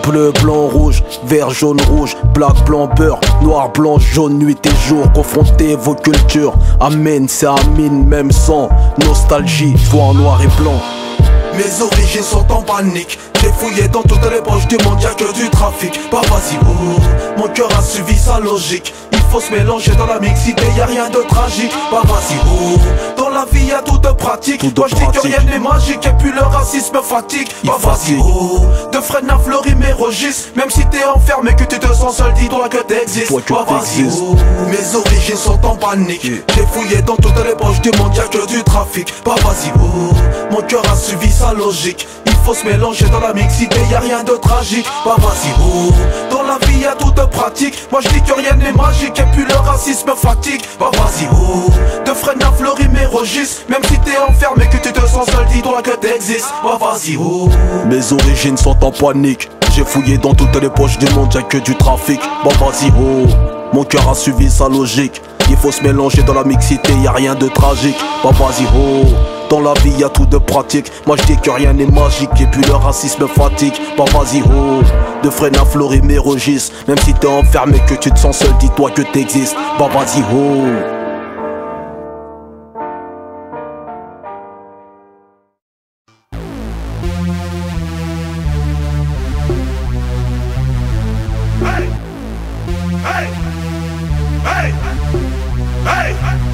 Bleu, blanc, rouge, vert, jaune, rouge, black, blanc, beurre, noir, blanc, jaune, nuit et jour. Confrontez vos cultures, amen, c'est amine, même sans nostalgie, je vois en noir et blanc. Mes origines sont en panique. J'ai fouillé dans toutes les poches du monde, y'a que du trafic. Bah vas-y, oh, mon cœur a suivi sa logique. Il faut se mélanger dans la mixité, y'a rien de tragique. Bah vas-y, oh, dans la vie y'a tout de pratique. Moi je dis que rien n'est magique et puis le racisme fatigue. Bah vas-y, oh, de freine à fleuri mes registres. Même si t'es enfermé, que tu te sens seul, dis-toi que t'existes. Bah vas-y, oh, mes origines sont en panique. J'ai fouillé dans toutes les poches du monde, y'a que du trafic. Bah vas-y, oh, mon cœur a suivi sa logique. Il faut se mélanger dans la mixité, y'a rien de tragique. Bah vas-y, oh, dans la vie y'a tout de pratique. Moi je dis que rien n'est magique et puis le racisme fatigue. Bah vas-y, oh, de freine à fleuri mes registres. Même si t'es enfermé, que tu te sens seul, dis-toi que t'existes. Bah vas-y, oh. Mes origines sont en panique. J'ai fouillé dans toutes les poches du monde, y'a que du trafic. Bah vas-y, oh, mon cœur a suivi sa logique. Il faut se mélanger dans la mixité, y'a rien de tragique. Bah vas-y, oh, dans la vie y'a tout de pratique. Moi je dis que rien n'est magique et puis le racisme fatigue. Bah vas-y, oh, de freine à fleuri mes registres. Même si t'es enfermé, que tu te sens seul, dis-toi que t'existes. Bah vas-y, oh.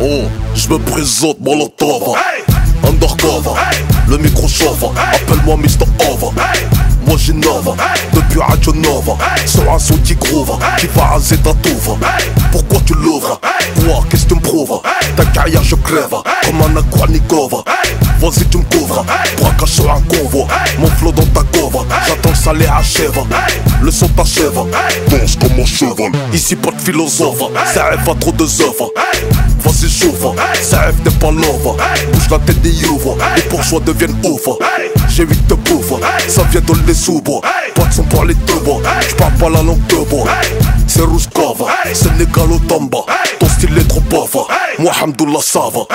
Oh, je me présente, Molotov. Undercover, le micro chauffe. Appelle-moi Mr. Over. moi j'innove. Depuis Radio Nova, sur un son qui groove, qui va raser ta touve. Pourquoi tu l'ouvres? Toi, qu'est-ce que tu me prouves? Ta carrière je crève, comme un Akwarnikov. Vas-y tu me couvres, braquage sur un convoi. Mon flow dans ta gova, j'attends le salaire achève. Le son t'achève, danse comme un cheval. Ici pas de philosophe, ça rêve à trop de œuvres. Vas-y chauffe, ça rêve n'est pas love. Bouge la tête des youves, les bourgeois deviennent ouf. J'ai 8 de bouffe, ça vient de les sous-bois. Pas de son pour les deux bois, j'parle pas la langue de bois. C'est Rouskov, Sénégal au Tamba. Ton style est trop pauvre, moi Hamdoullah ça va.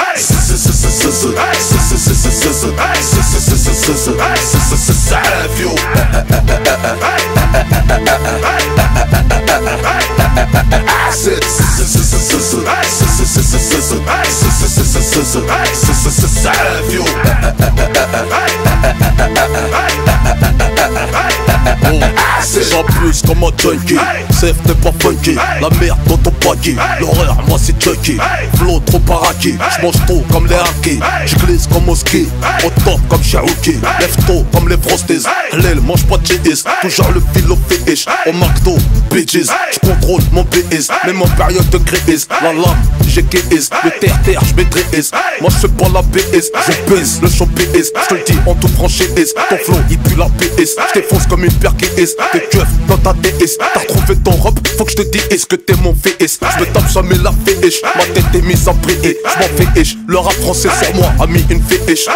J'en plus comme un junkie, safe n'est pas funky. La merde dans ton paquet, l'horreur moi c'est junkie. Flow trop paraki, j'mange tôt comme les hackers. J'glisse comme au ski, au top comme Cherokee. Lève tôt comme les frosties, Hélène mange pas de GS. Toujours le filo fish, au McDo, bitches. J'contrôle mon PS, même en période de crise. La lame, j'ai KS, le terre-terre j'maîtrise. Moi j'fais pas la PS, je pèse le champ PS. J'te le dis en toute franchise, ton flow il pue la PS. J't'effonce comme une paire KS, t'es keufs dans ta DS. T'as retrouvé ton robe, faut que j'te dise que t'es mon VS. J'me tape jamais la fiche, ma tête est mise en prier. J'm'en fais ish, le rap français sur moi a mis une fiche.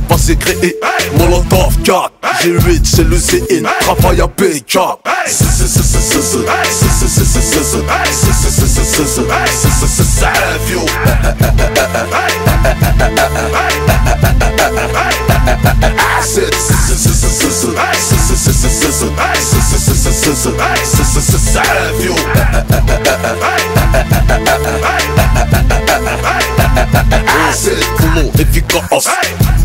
Vas-y créé, Molotov 4, G8 c'est le ZN, travail à P4. Flow efficace,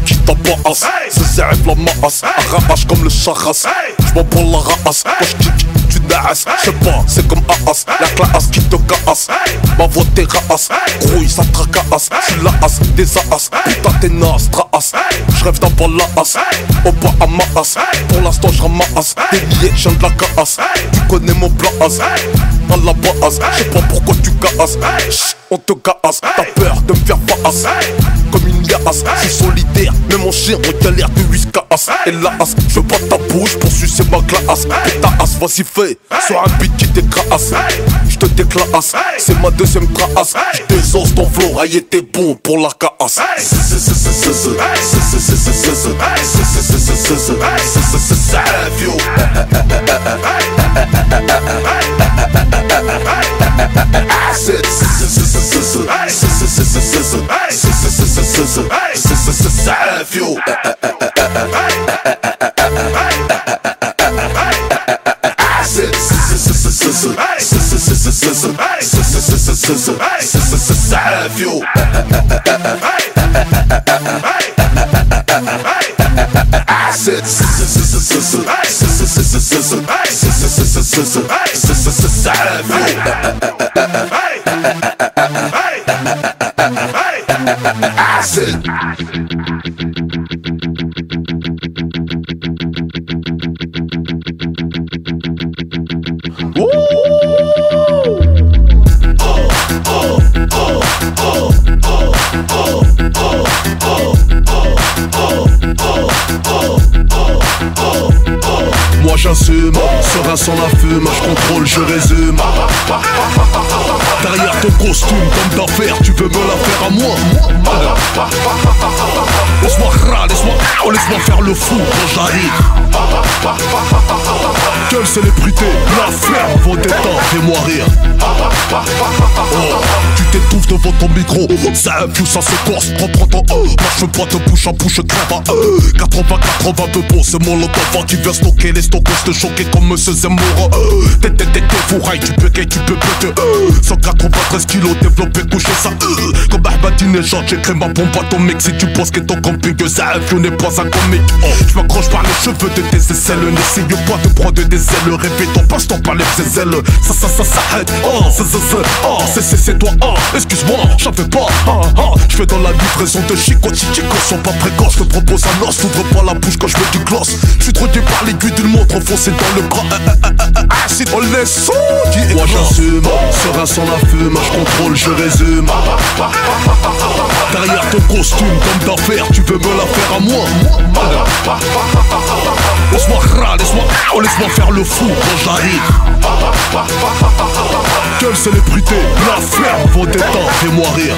qui tabasse, se serve la masse, arrache comme le charras. J'm'en prends la race, quand j'kick, tu naasses. J'sais pas, c'est comme Aas, la classe qui te casse. Ma voix t'es raas, grouille ça tracasse. J'suis la as, des as, putain t'es naze, traas. J'rêve d'avoir la as, au bas à ma as. Pour l'instant j'ramasse, des billets, j'viens de la casse. Tu connais mon plan as, à la base. J'sais pas pourquoi tu casses, on te casse. T'as peur de me faire face, comme une liasse. J'suis solidaire, mais mon chien on galère de whiskas. Et la as, j'veux pas ta bouche pour sucer ma glace. Et ta as, vas-y fais, sur un beat qui t'écrase. J'te déclasse, c'est ma deuxième trace. J'désose ton flow, aïe t'es bon pour la casse. Moi j'assume, serein sans la fume, je contrôle, je résume. Derrière ton costume, comme d'affaires, tu veux me la faire à moi. Laisse-moi faire le fou quand j'arrive. Quelle célébrité, la ferme, vos détentes, fais-moi rire. Oh, tu t'étouffes devant ton micro, ça infuse, ça se corse, prends ton marche pas de bouche en bouche, crève à 80 de bon, c'est mon lot d'enfant qui vient stocker les stockers, te choquer comme Monsieur Zemmour. T'es fourraille, tu peux péter 193 kilos développé, coucher ça comme Ahmadinejad, j'écris ma bombe atomique. Si tu penses que ton camping, ça infuse n'est pas un comique. J'm'accroche par les cheveux de tes aisselles, n'essaye pas de prendre des ailes, répète ton passe-temps par les ailes. Ça s'arrête, c'est toi, excuse-moi, j'en fais pas. Je fais dans la livraison de chico, si chicos sont pas précoces. Je te propose un os, t'ouvres pas la bouche quand je veux du gloss. Je suis drogué par l'aiguille d'une montre enfoncée dans le bras. Si on laisse son, moi j'assume, serein sans la fume, je contrôle, je résume. Derrière ton costume d'homme d'affaires, tu veux me la faire à moi. Laisse-moi laisse-moi faire le fou quand j'arrive. Quelle célébrité, la faire vos détentes, fais-moi rire.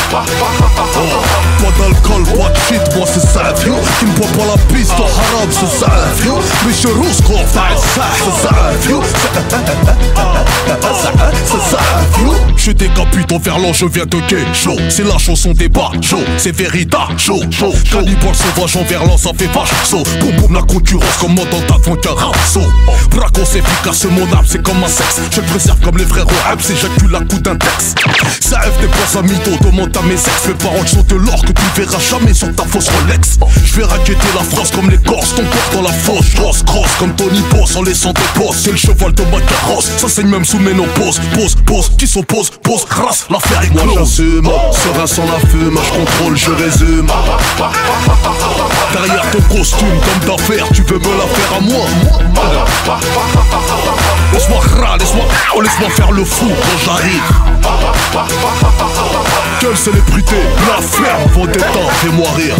Pas d'alcool, pas de shit, moi c'est Savio. Qui me boit pas la piste, haram c'est Savio. Mais je Rouskov, c'est Savio. C'est Savio. Je décapite en verlan, je viens de gay chaud. C'est la chanson des bachos, c'est véritable chaud. Cannibale sauvage en verlan, ça fait vache saut. Boum boum la concurrence comme dans ta devant qu'un rapso. Bracos efficace, mon âme c'est comme un sexe. Je le préserve comme les frères au si j'accule la coup d'un texte. Ça F des points à mytho, demande à mes ex. Mes paroles sont de l'or que tu verras jamais sur ta fausse Rolex. Je vais raqueter la France comme les Corses, ton corps dans la fosse. Grosse comme Tony Boss en laissant des bosses. C'est le cheval de ma carrosse, ça saigne même sous ménopause. Pose, qui s'oppose, pose, race, l'affaire est close. Moi j'assume, serein sans la fume, je contrôle, je résume. Derrière ton costume d'homme d'affaires, tu veux me la faire à moi. Laisse-moi faire le fou quand j'arrive. Quelle célébrité, la faire vos détentes, fais-moi rire.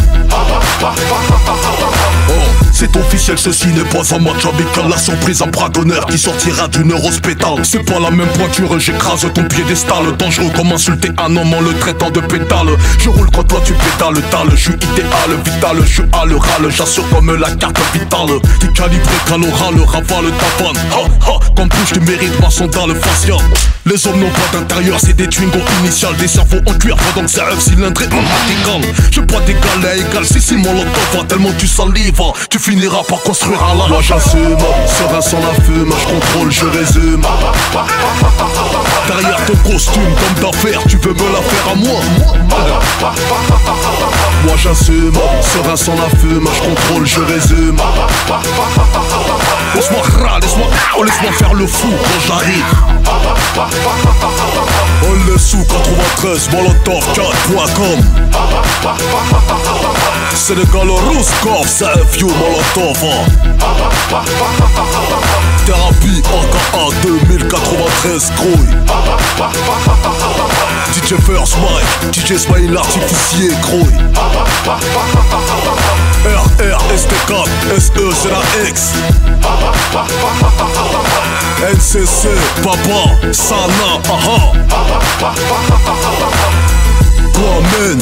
Oh, c'est officiel, ceci n'est pas un match amical. La surprise, un bras d'honneur qui sortira d'une rose pétale. C'est pas la même pointure, j'écrase ton piédestal. Dangereux comme insulter un homme en le traitant de pétale. Je roule quand toi tu pétales, je suis idéal, vital, je suis à l'oral, j'assure comme la carte vitale. T'es calibré qu'à l'oral, ravale ta vanne. Comme bouche tu mérites ma sandale faciale. Les hommes n'ont pas d'intérieur, c'est des twingos initiales. Des cerveaux en cuir pendant que c'est un cylindré en radical. Je pas d'égal à égal, si mon locov tellement tu salives, tu finiras par construire un lac. Moi j'assume, serein sans la fume, je contrôle, je résume. Derrière ton costume d'homme d'affaires, tu veux me la faire à moi. Moi j'assume, serein sans la fume, je contrôle, je résume. Laisse-moi faire le fou quand j'arrive. On le sous 93, molotov4.com. C'est le gars le Rouskov, c'est un vieux molotov. Thérapie encore en 2093, grouille. DJ First Mike, DJ Smile l'artificier, grouille. RR, ST4, SE, c'est la X. NCC, Papa, Sana, Kwame,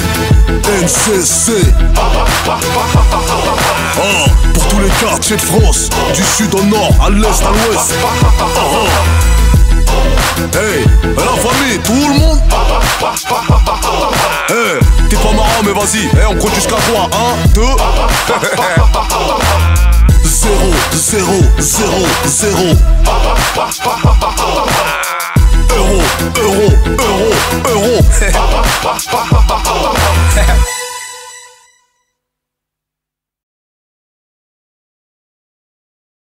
NCC. Pour tous les quartiers de France, du sud au nord, à l'est, à l'ouest. Hey, la famille, tout le monde. Hey, t'es pas marrant mais vas-y, hey, on compte jusqu'à 3, 1, 2. 0, 0, 0, 0. Euro, euro, euro, euro.